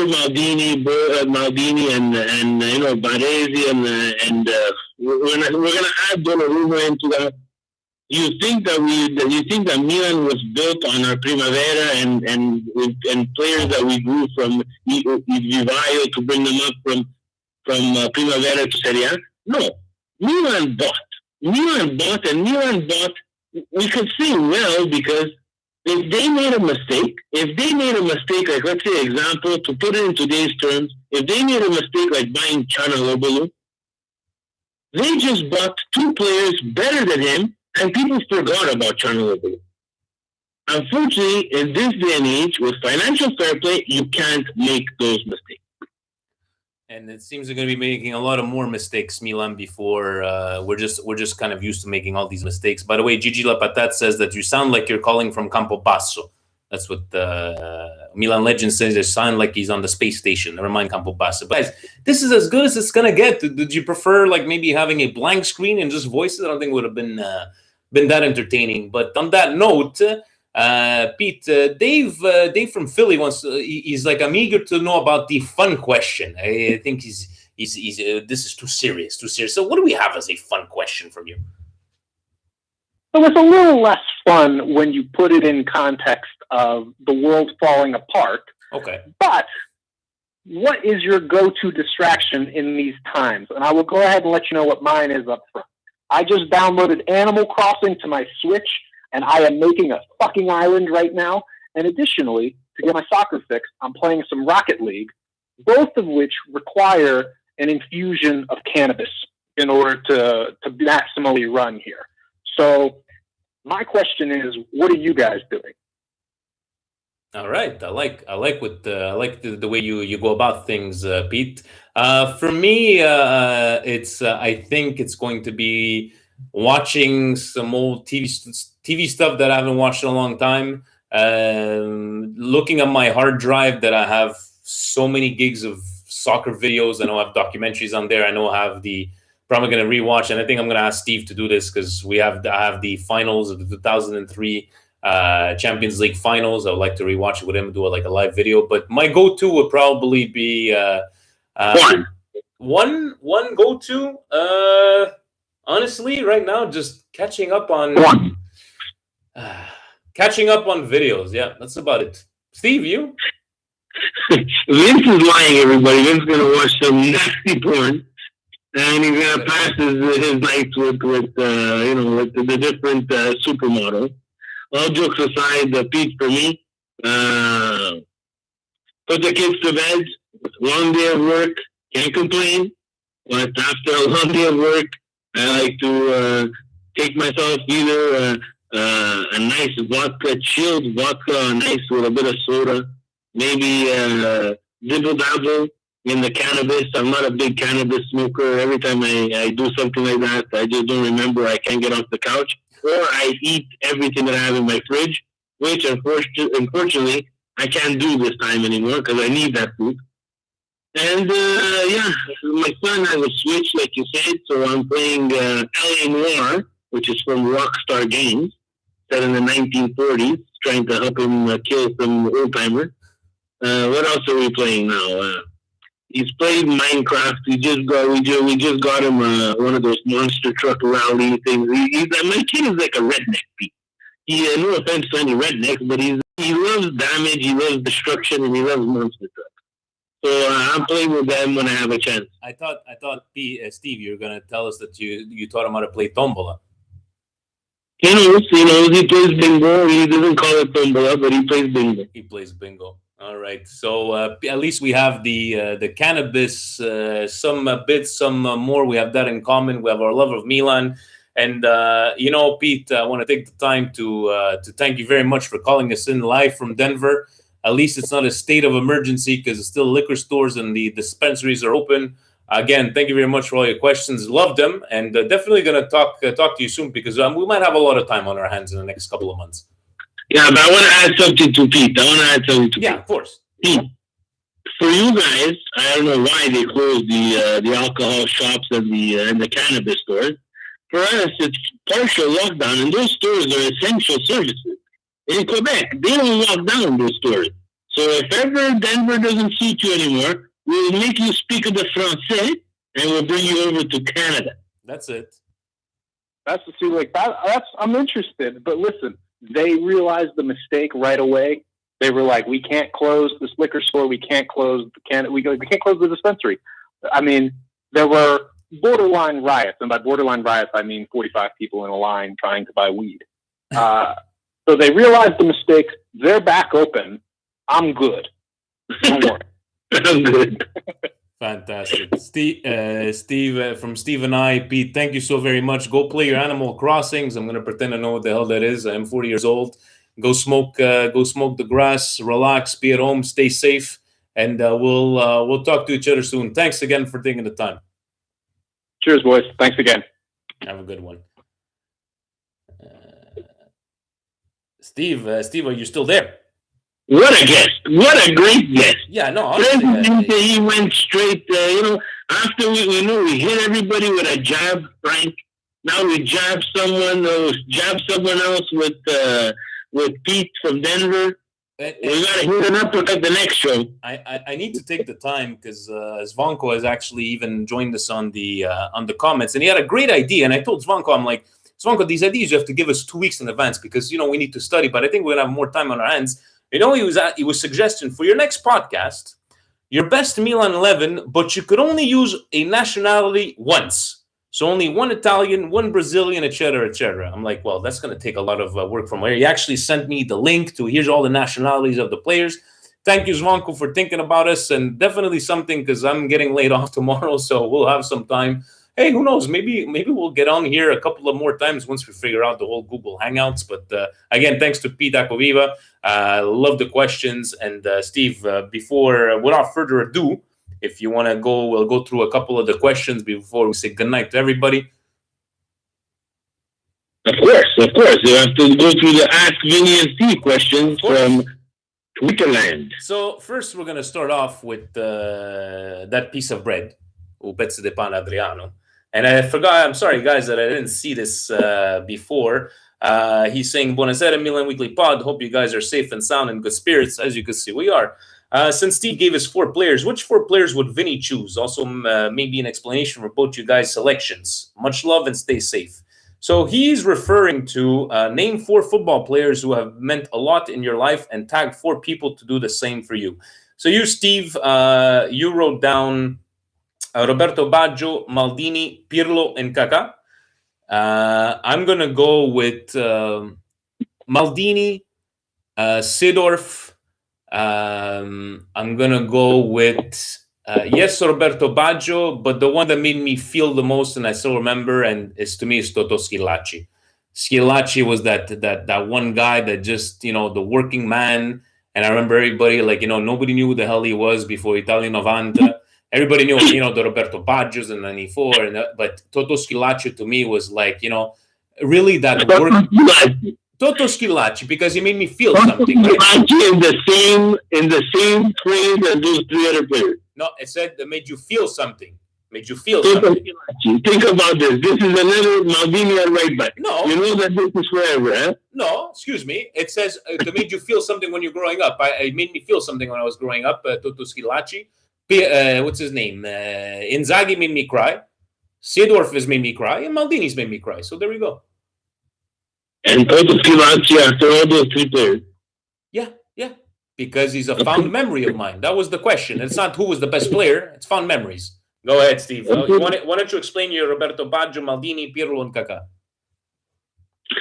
Maldini and Baresi and we're gonna add Donnarumma into that. You think that Milan was built on our Primavera and players that we grew from Vivaio to bring them up from Primavera to Serie A? No, Milan bought. We could say well, because if they made a mistake, like, let's say, example, to put it in today's terms, if they made a mistake like buying Çalhanoğlu, they just bought two players better than him, and people forgot about Çalhanoğlu. Unfortunately, in this day and age, with financial fair play, you can't make those mistakes. And it seems they're going to be making a lot of more mistakes, Milan, before we're just kind of used to making all these mistakes. By the way, Gigi Lapatat says that you sound like you're calling from Campobasso. That's what Milan Legend says. You sound like he's on the space station. Never mind Campobasso. But guys, this is as good as it's going to get. Did you prefer like maybe having a blank screen and just voices? I don't think it would have been that entertaining. But on that note, Pete, Dave from Philly wants. He's like, I'm eager to know about the fun question. I think he's this is too serious. So what do we have as a fun question from you? So it's a little less fun when you put it in context of the world falling apart. Okay. But what is your go-to distraction in these times? And I will go ahead and let you know what mine is up front. I just downloaded Animal Crossing to my Switch, and I am making a fucking island right now. And additionally, to get my soccer fix, I'm playing some Rocket League, both of which require an infusion of cannabis in order to maximally run here. So my question is, what are you guys doing? All right, I like the way you go about things, Pete. For me, it's I think it's going to be watching some old TV stuff that I haven't watched in a long time. Looking at my hard drive that I have so many gigs of soccer videos. I know I have documentaries on there. I know I have probably going to rewatch, and I think I'm going to ask Steve to do this because I have the finals of the 2003 Champions League finals. I would like to rewatch it with him and do a live video. But my go-to would probably be one go-to. Honestly, right now, just catching up on videos. Yeah, that's about it. Steve, you? Vince is lying, everybody. Vince's gonna watch some nasty porn, and he's gonna pass his nights with the different supermodels. All jokes aside, Pete, for me, put the kids to bed. Long day of work, can't complain. But after a long day of work, I like to take myself either a nice vodka, chilled vodka, nice with a bit of soda. Maybe dibble dabble in the cannabis. I'm not a big cannabis smoker. Every time I do something like that, I just don't remember. I can't get off the couch. Or I eat everything that I have in my fridge, which unfortunately I can't do this time anymore because I need that food. And my son has a Switch, like you said, so I'm playing LA Noire, which is from Rockstar Games, set in the 1940s, trying to help him kill some old timer. What else are we playing now? He's played Minecraft. We just got him one of those monster truck rally things. My kid is like a redneck. No offense to any rednecks, but he loves damage, he loves destruction, and he loves monster trucks. So I'm playing with them when I have a chance. I thought, Steve, you were gonna tell us that you taught him how to play tombola. He knows. He plays bingo. He doesn't call it tombola, but he plays bingo. He plays bingo. All right. So at least we have the cannabis, some bits, some more. We have that in common. We have our love of Milan. And, Pete, I want to take the time to thank you very much for calling us in live from Denver. At least it's not a state of emergency because still liquor stores and the dispensaries are open. Again, thank you very much for all your questions. Love them. And definitely going to talk to you soon because we might have a lot of time on our hands in the next couple of months. Yeah, but I want to add something to Pete. Yeah, of course. Pete, for you guys, I don't know why they closed the alcohol shops and the cannabis stores. For us, it's partial lockdown, and those stores are essential services. In Quebec, they don't lock down those stores. So if ever Denver doesn't suit you anymore, we'll make you speak the Francais, and we'll bring you over to Canada. That's it. That's I'm interested, but listen, they realized the mistake right away. They were like, we can't close this liquor store. We can't close we can't close the dispensary. I mean, there were borderline riots, and by borderline riots, I mean 45 people in a line trying to buy weed. So they realized the mistake. They're back open. I'm good. Don't worry. I'm good. Fantastic. Steve, from Steve and I, Pete, thank you so very much. Go play your Animal Crossings. I'm going to pretend I know what the hell that is. I'm 40 years old. Go smoke the grass, relax, be at home, stay safe, and we'll talk to each other soon. Thanks again for taking the time. Cheers, boys. Thanks again. Have a good one. Steve, are you still there? What a guest! What a great guest! Yeah, no. Honestly, he went straight. After we hit everybody with a jab, Frank. Now we jab someone else with Pete from Denver. We gotta hit an uppercut the next show. I need to take the time because Zvonko has actually even joined us on the comments, and he had a great idea. And I told Zvonko, I'm like, Zvonko, these ideas you have to give us 2 weeks in advance because we need to study. But I think we're gonna have more time on our hands. He was suggesting for your next podcast, your best Milan 11, but you could only use a nationality once. So only one Italian, one Brazilian, et cetera. I'm like, well, that's going to take a lot of work from where he actually sent me the link to here's all the nationalities of the players. Thank you, Zvonko, for thinking about us, and definitely something because I'm getting laid off tomorrow, so we'll have some time. Hey, who knows? Maybe we'll get on here a couple of more times once we figure out the whole Google Hangouts. But again, thanks to Pete Aquaviva. Love the questions. And Steve, without further ado, if you want to go, we'll go through a couple of the questions before we say goodnight to everybody. Of course. You have to go through the Ask Vinny and Steve questions from Twitterland. So first, we're going to start off with that piece of bread, un pezzo di pane Adriano. And I forgot, I'm sorry, guys, that I didn't see this before. He's saying, Buonasera, Milan Weekly Pod. Hope you guys are safe and sound and good spirits. As you can see, we are. Since Steve gave us 4 players, which 4 players would Vinny choose? Also, maybe an explanation for both you guys' selections. Much love and stay safe. So he's referring to name 4 football players who have meant a lot in your life and tag 4 people to do the same for you. So you, Steve, you wrote down Roberto Baggio, Maldini, Pirlo, and Kaká. I'm going to go with Maldini, Seedorf. I'm going to go with, yes, Roberto Baggio, but the one that made me feel the most, and I still remember, and to me, is Toto Schillaci. Schillaci was that one guy that just, the working man. And I remember everybody, nobody knew who the hell he was before Italia 90. Everybody knew, the Roberto Baggios in 94. But Toto Schillaci to me was really that work. Toto Schillaci, because he made me feel something. Right? in the same frame as those 3 other players. No, it said that made you feel something. Made you feel something. Think about this. This is another Maldini at right back. No. You know that this is forever, huh? No, excuse me. It says it made you feel something when you're growing up. It made me feel something when I was growing up. Toto Schillaci. What's his name? Inzaghi made me cry. Seedorf has made me cry. And Maldini's made me cry. So there we go. And Toto Schillaci after all those 3 players. Yeah. Because he's a fond memory of mine. That was the question. It's not who was the best player. It's fond memories. Go ahead, Steve. Why don't you explain your Roberto Baggio, Maldini, Pirlo, and Kaká?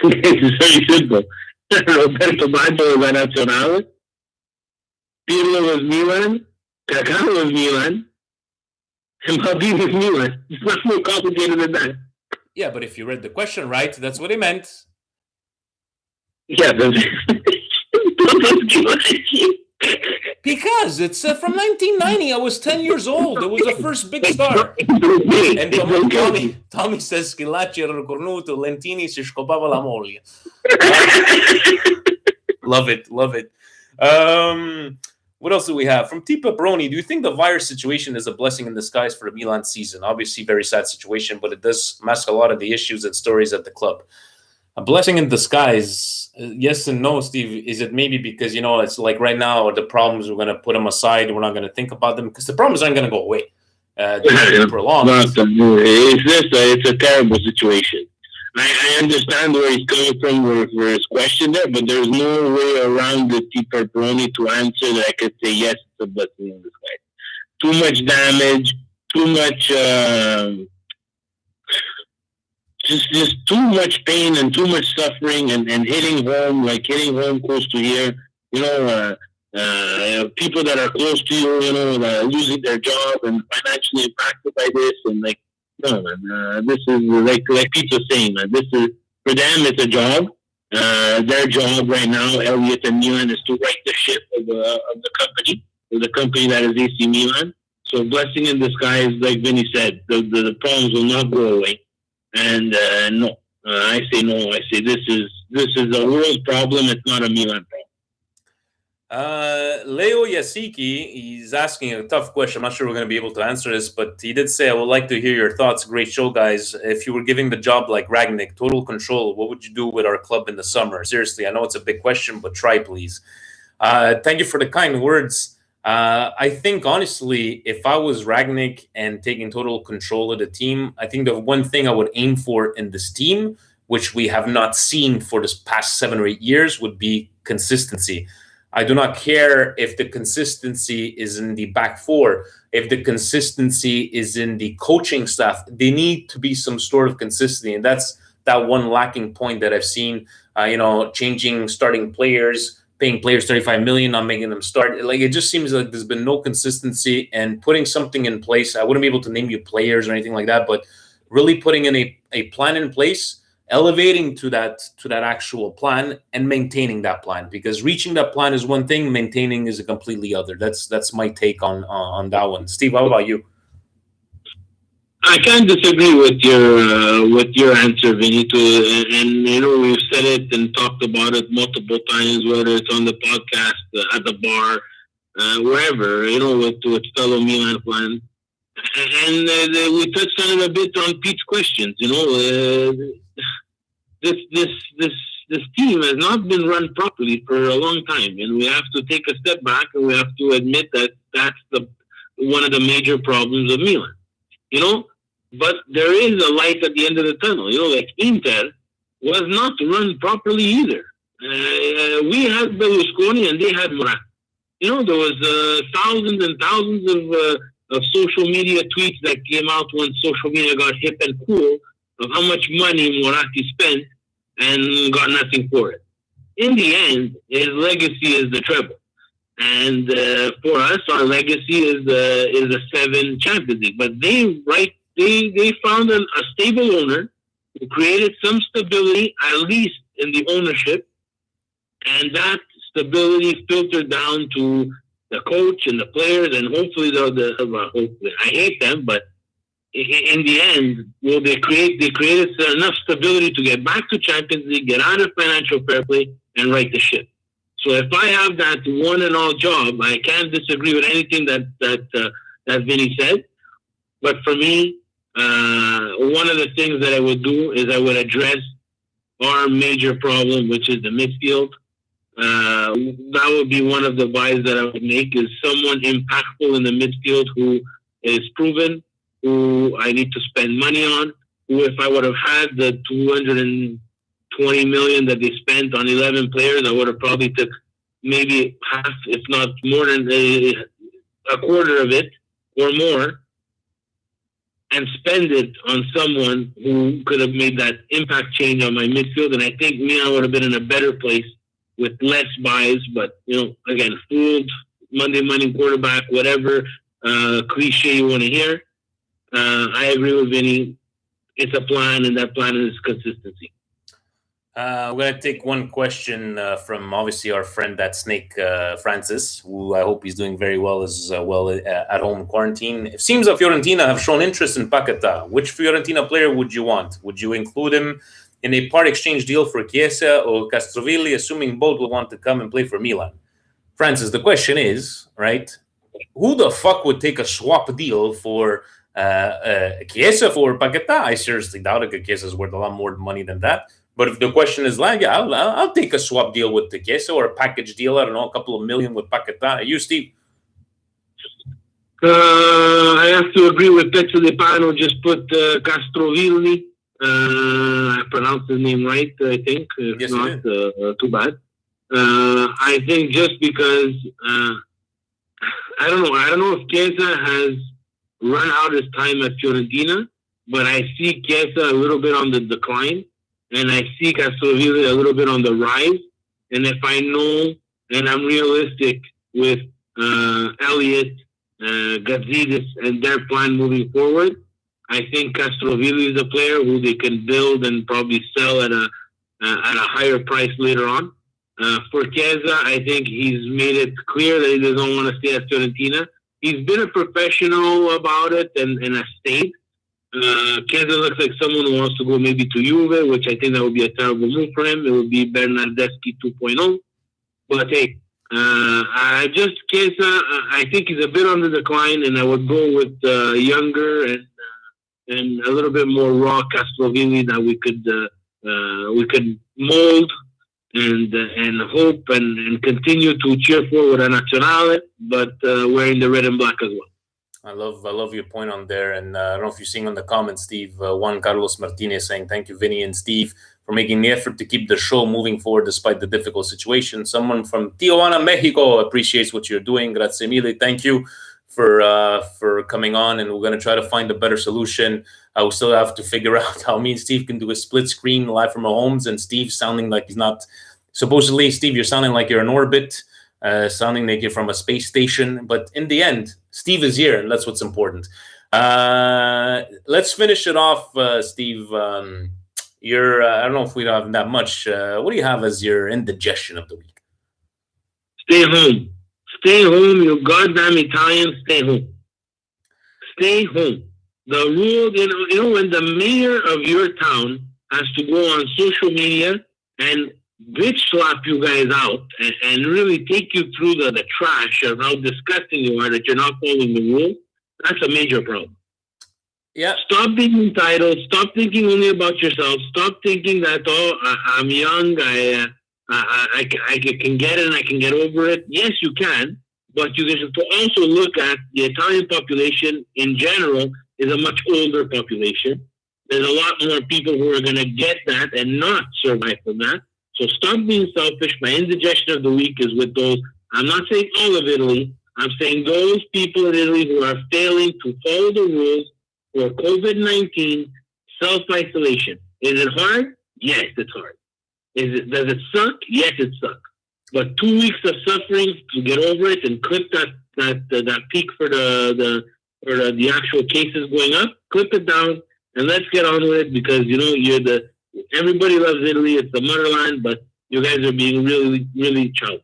It's very simple. Roberto Baggio was Nazionale. Pirlo was Milan. Kaká was Milan. And Maldini was Milan. It's not more complicated than that. Yeah, but if you read the question right, that's what he meant. Yeah, but because it's from 1990. I was 10 years old. It was the first big star. And Tommy says Schillaci era cornuto, Lentini si scopava la moglie. Love it. What else do we have? From T. Pepperoni, do you think the virus situation is a blessing in disguise for the Milan season? Obviously, very sad situation, but it does mask a lot of the issues and stories at the club. A blessing in disguise, yes and no, Steve. Is it maybe because, it's like right now, the problems, we're going to put them aside. We're not going to think about them because the problems aren't going to go away. They're prolonged. It's a terrible situation. I understand where he's coming from for his question there, but there's no way around the T. Pepperoni to answer that I could say, yes, it's a blessing in disguise. Too much damage, too much... Just too much pain and too much suffering and hitting home close to here. People that are close to you, that are losing their job and financially impacted by this. And no, man, this is like people saying, man, this is, for them, it's a job. Their job right now, Elliot and Milan, is to right the ship of the company that is AC Milan. So blessing in disguise, like Vinny said, the problems will not go away. And no, I say no. I say this is a world problem. It's not a Milan problem. Leo Yasiki, he's asking a tough question. I'm not sure we're going to be able to answer this, but he did say, I would like to hear your thoughts. Great show, guys. If you were giving the job like Ragnick, total control, what would you do with our club in the summer? Seriously, I know it's a big question, but try, please. Thank you for the kind words. I think, honestly, if I was Ragnick and taking total control of the team, I think the one thing I would aim for in this team, which we have not seen for this past 7 or 8 years, would be consistency. I do not care if the consistency is in the back 4, if the consistency is in the coaching staff. They need to be some sort of consistency, and that's that one lacking point that I've seen, changing starting players, paying players 35 million, not making them start. It just seems like there's been no consistency and putting something in place. I wouldn't be able to name you players or anything like that, but really putting in a plan in place, elevating to that actual plan and maintaining that plan, because reaching that plan is one thing, maintaining is a completely other. That's my take on that one. Steve, how about you? I can't disagree with your answer, Benito. And we've said it and talked about it multiple times, whether it's on the podcast, at the bar, wherever, with fellow Milan fans. And we touched on it a bit on Pete's questions. this team has not been run properly for a long time, and we have to take a step back and we have to admit that that's one of the major problems of Milan. You know, but there is a light at the end of the tunnel. You know, like Inter was not run properly either. We had Berlusconi and they had Milan. You know, there was thousands and thousands of social media tweets that came out when social media got hip and cool of how much money Moratti spent and got nothing for it. In the end, his legacy is the treble. And for us, our legacy is a 7 Champions League. But they found a stable owner who created some stability, at least in the ownership, and that stability filtered down to the coach and the players, and hopefully hopefully, I hate them, but in the end, well, they created enough stability to get back to Champions League, get out of financial fair play, and right the ship. So if I have that one and all job, I can't disagree with anything that Vinny said. But for me, one of the things that I would do is I would address our major problem, which is the midfield. That would be one of the buys that I would make, is someone impactful in the midfield who is proven, who I need to spend money on, who if I would have had the 220 million that they spent on 11 players, I would have probably took maybe half, if not more than a quarter of it or more, and spend it on someone who could have made that impact change on my midfield. And I think Milan would have been in a better place with less buys. But, you know, again, fooled, Monday morning quarterback, whatever cliche you want to hear. I agree with Vinny. It's a plan, and that plan is consistency. We're going to take one question from obviously our friend that Snake Francis, who I hope he's doing very well at home quarantine. It seems that Fiorentina have shown interest in Paquetá. Which Fiorentina player would you want? Would you include him in a part exchange deal for Chiesa or Castrovilli, assuming both will want to come and play for Milan? Francis, the question is, right, who the fuck would take a swap deal for Chiesa for Paquetá? I seriously doubt it, because Chiesa's worth a lot more money than that. But if the question is like, yeah, I'll take a swap deal with the Chiesa, or a package deal, I don't know, a couple of million with Paquetá. You, Steve? I have to agree with Petro De Pano. Just put Castrovilli. I pronounced his name right, I think. If yes, not, too bad. I think just because, I don't know if Chiesa has run out his time at Fiorentina, but I see Chiesa a little bit on the decline. And I see Castrovilli a little bit on the rise. And if I know, and I'm realistic with Elliott, Gazidis, and their plan moving forward, I think Castrovilli is a player who they can build and probably sell at a higher price later on. For Chiesa, I think he's made it clear that he doesn't want to stay at Fiorentina. He's been a professional about it and has stayed. Chiesa looks like someone who wants to go maybe to Juve, which I think that would be a terrible move for him. It would be Bernardeschi 2.0. But hey, Chiesa, I think he's a bit on the decline, and I would go with younger and a little bit more raw Castrovilli that we could mold and hope and continue to cheer for with a Nazionale, but wearing the red and black as well. I love your point on there. And I don't know if you're seeing on the comments, Steve, Juan Carlos Martinez saying, thank you, Vinny and Steve, for making the effort to keep the show moving forward despite the difficult situation. Someone from Tijuana, Mexico appreciates what you're doing. Grazie mille. Thank you for coming on, and we're going to try to find a better solution. I will still have to figure out how me and Steve can do a split screen live from our homes, and Steve sounding like he's not. Supposedly, Steve, you're sounding like you're in orbit, sounding like you're from a space station. But in the end, Steve is here, and that's what's important. Let's finish it off, Steve. I don't know if we don't have that much. What do you have as your indigestion of the week? Stay home. Stay home, you goddamn Italians. Stay home. Stay home. The rule, you know, when the mayor of your town has to go on social media and bitch slap you guys out and really take you through the trash of how disgusting you are that you're not following the rule, that's a major problem. Yeah. Stop being entitled. Stop thinking only about yourself. Stop thinking that, I'm young. I can get it and I can get over it. Yes, you can. But you have to also look at the Italian population in general is a much older population. There's a lot more people who are going to get that and not survive from that. So stop being selfish. My indigestion of the week is with those. I'm not saying all of Italy. I'm saying those people in Italy who are failing to follow the rules for COVID-19 self-isolation. Is it hard? Yes, it's hard. Does it suck? Yes, it sucks. But 2 weeks of suffering to get over it and clip that peak for the actual cases going up, clip it down, and let's get on with it because everybody loves Italy. It's the motherland, but you guys are being really, really childish.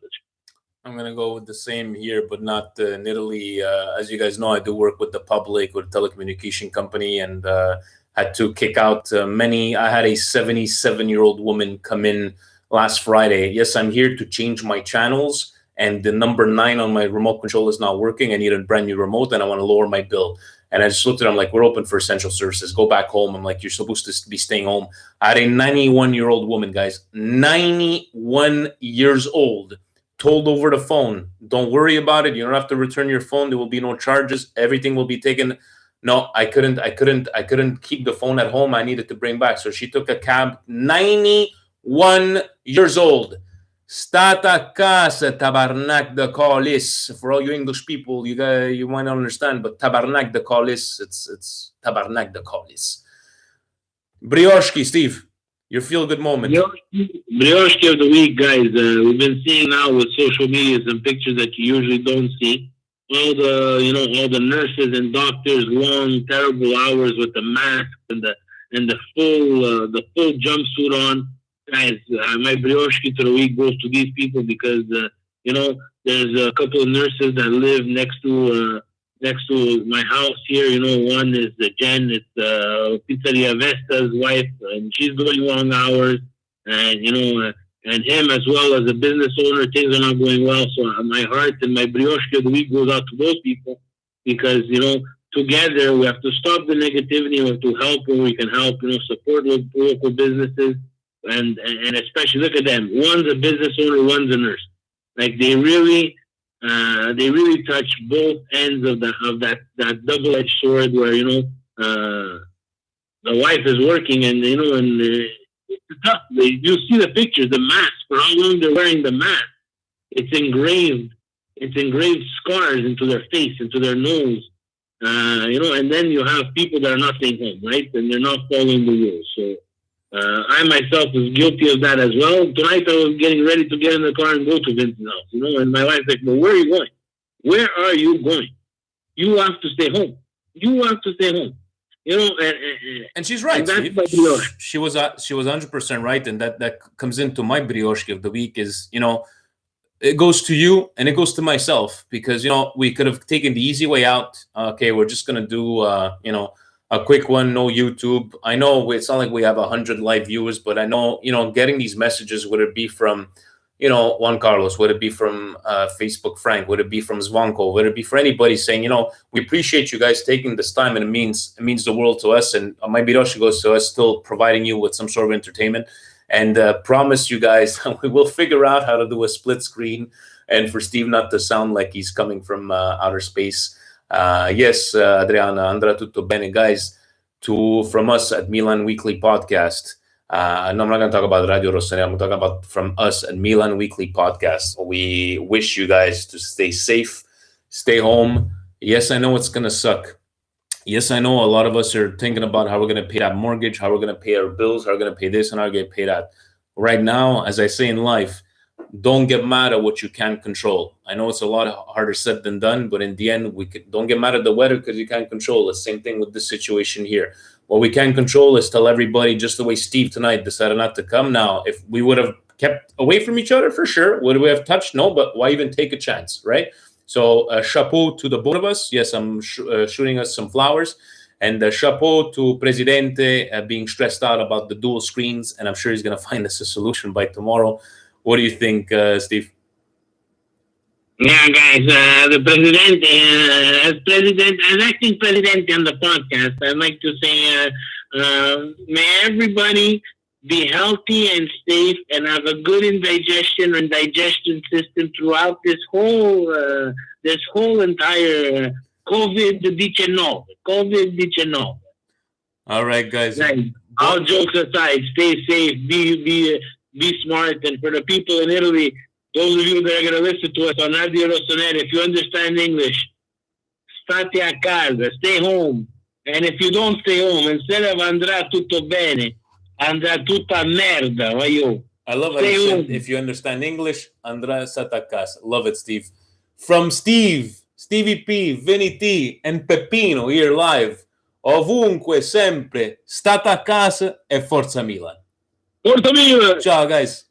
I'm going to go with the same here, but not in Italy. As you guys know, I do work with the public, with a telecommunication company, and had to kick out many. I had a 77-year-old woman come in last Friday. Yes, I'm here to change my channels, and the number 9 on my remote control is not working. I need a brand new remote, and I want to lower my bill. And I just looked at her, I'm like, we're open for essential services. Go back home. I'm like, you're supposed to be staying home. I had a 91-year-old woman, guys, 91 years old, told over the phone, don't worry about it. You don't have to return your phone. There will be no charges. Everything will be taken. No, I couldn't keep the phone at home. I needed to bring back. So she took a cab, 91 years old. Stata casa, tabarnak de colis. For all you English people, you might not understand, but tabarnak de colis, it's tabarnak de colis. Brioshki, Steve, your feel-good moment. Brioshki of the week, guys. We've been seeing now with social media some pictures that you usually don't see. All the nurses and doctors, long, terrible hours with the mask and the full jumpsuit on. Guys, my brioche to the week goes to these people because there's a couple of nurses that live next to my house here. One is Jen, it's Pizzeria Vesta's wife, and she's doing long hours, and and him as well as a business owner, things are not going well. So my heart and my brioche of the week goes out to those people because together we have to stop the negativity. We have to help when we can help. Support local businesses. And especially look at them. One's a business owner, one's a nurse. Like they really touch both ends of that double-edged sword where the wife is working and it's tough. You see the pictures, the mask for how long they're wearing the mask. It's engraved scars into their face, into their nose. And then you have people that are not staying home, right? And they're not following the rules. So. I myself was guilty of that as well. Tonight I was getting ready to get in the car and go to Vincent's house, and my wife's like, well, where are you going? Where are you going? You have to stay home. You have to stay home. And she's right. And she was 100% right, and that comes into my brioche of the week is, it goes to you and it goes to myself because, we could have taken the easy way out. Okay, we're just going to do, a quick one, no YouTube. I know it's not like we have 100 live viewers, but I know, getting these messages, would it be from, Juan Carlos, would it be from Facebook Frank, would it be from Zvanko, would it be for anybody saying, we appreciate you guys taking this time and it means the world to us. And my biroshi goes to us still providing you with some sort of entertainment and promise you guys we will figure out how to do a split screen and for Steve not to sound like he's coming from outer space. Yes, Adriana, andrà tutto bene, guys. From us at Milan Weekly Podcast. No, I'm not going to talk about Radio Rossonera. I'm talking about from us at Milan Weekly Podcast. We wish you guys to stay safe, stay home. Yes, I know it's going to suck. Yes, I know a lot of us are thinking about how we're going to pay that mortgage, how we're going to pay our bills, how we're going to pay this, and how we're going to pay that. Right now, as I say in life, don't get mad at what you can't control. I know it's a lot harder said than done, but in the end, don't get mad at the weather because you can't control it. Same thing with this situation here. What we can control is tell everybody, just the way Steve tonight decided not to come. Now, if we would have kept away from each other, for sure, would we have touched? No, but why even take a chance, right? So chapeau to the both of us. Yes, I'm shooting us some flowers. And chapeau to Presidente being stressed out about the dual screens. And I'm sure he's going to find us a solution by tomorrow. What do you think, Steve? Yeah, guys, the president, as acting president on the podcast, I'd like to say, may everybody be healthy and safe and have a good digestion and digestion system throughout this whole entire COVID-19. All right, guys. Right. All jokes aside, stay safe, be smart, and for the people in Italy, those of you that are going to listen to us on Radio Rossonera, if you understand English, state a casa, stay home. And if you don't stay home, instead of andrà tutto bene, andrà tutta merda. I love how you said, if you understand English, andrà stata a casa. Love it, Steve. From Stevie P, Vinny T, and Peppino here live. Ovunque, sempre, state a casa e forza Milan. Forza Milan! Ciao, guys.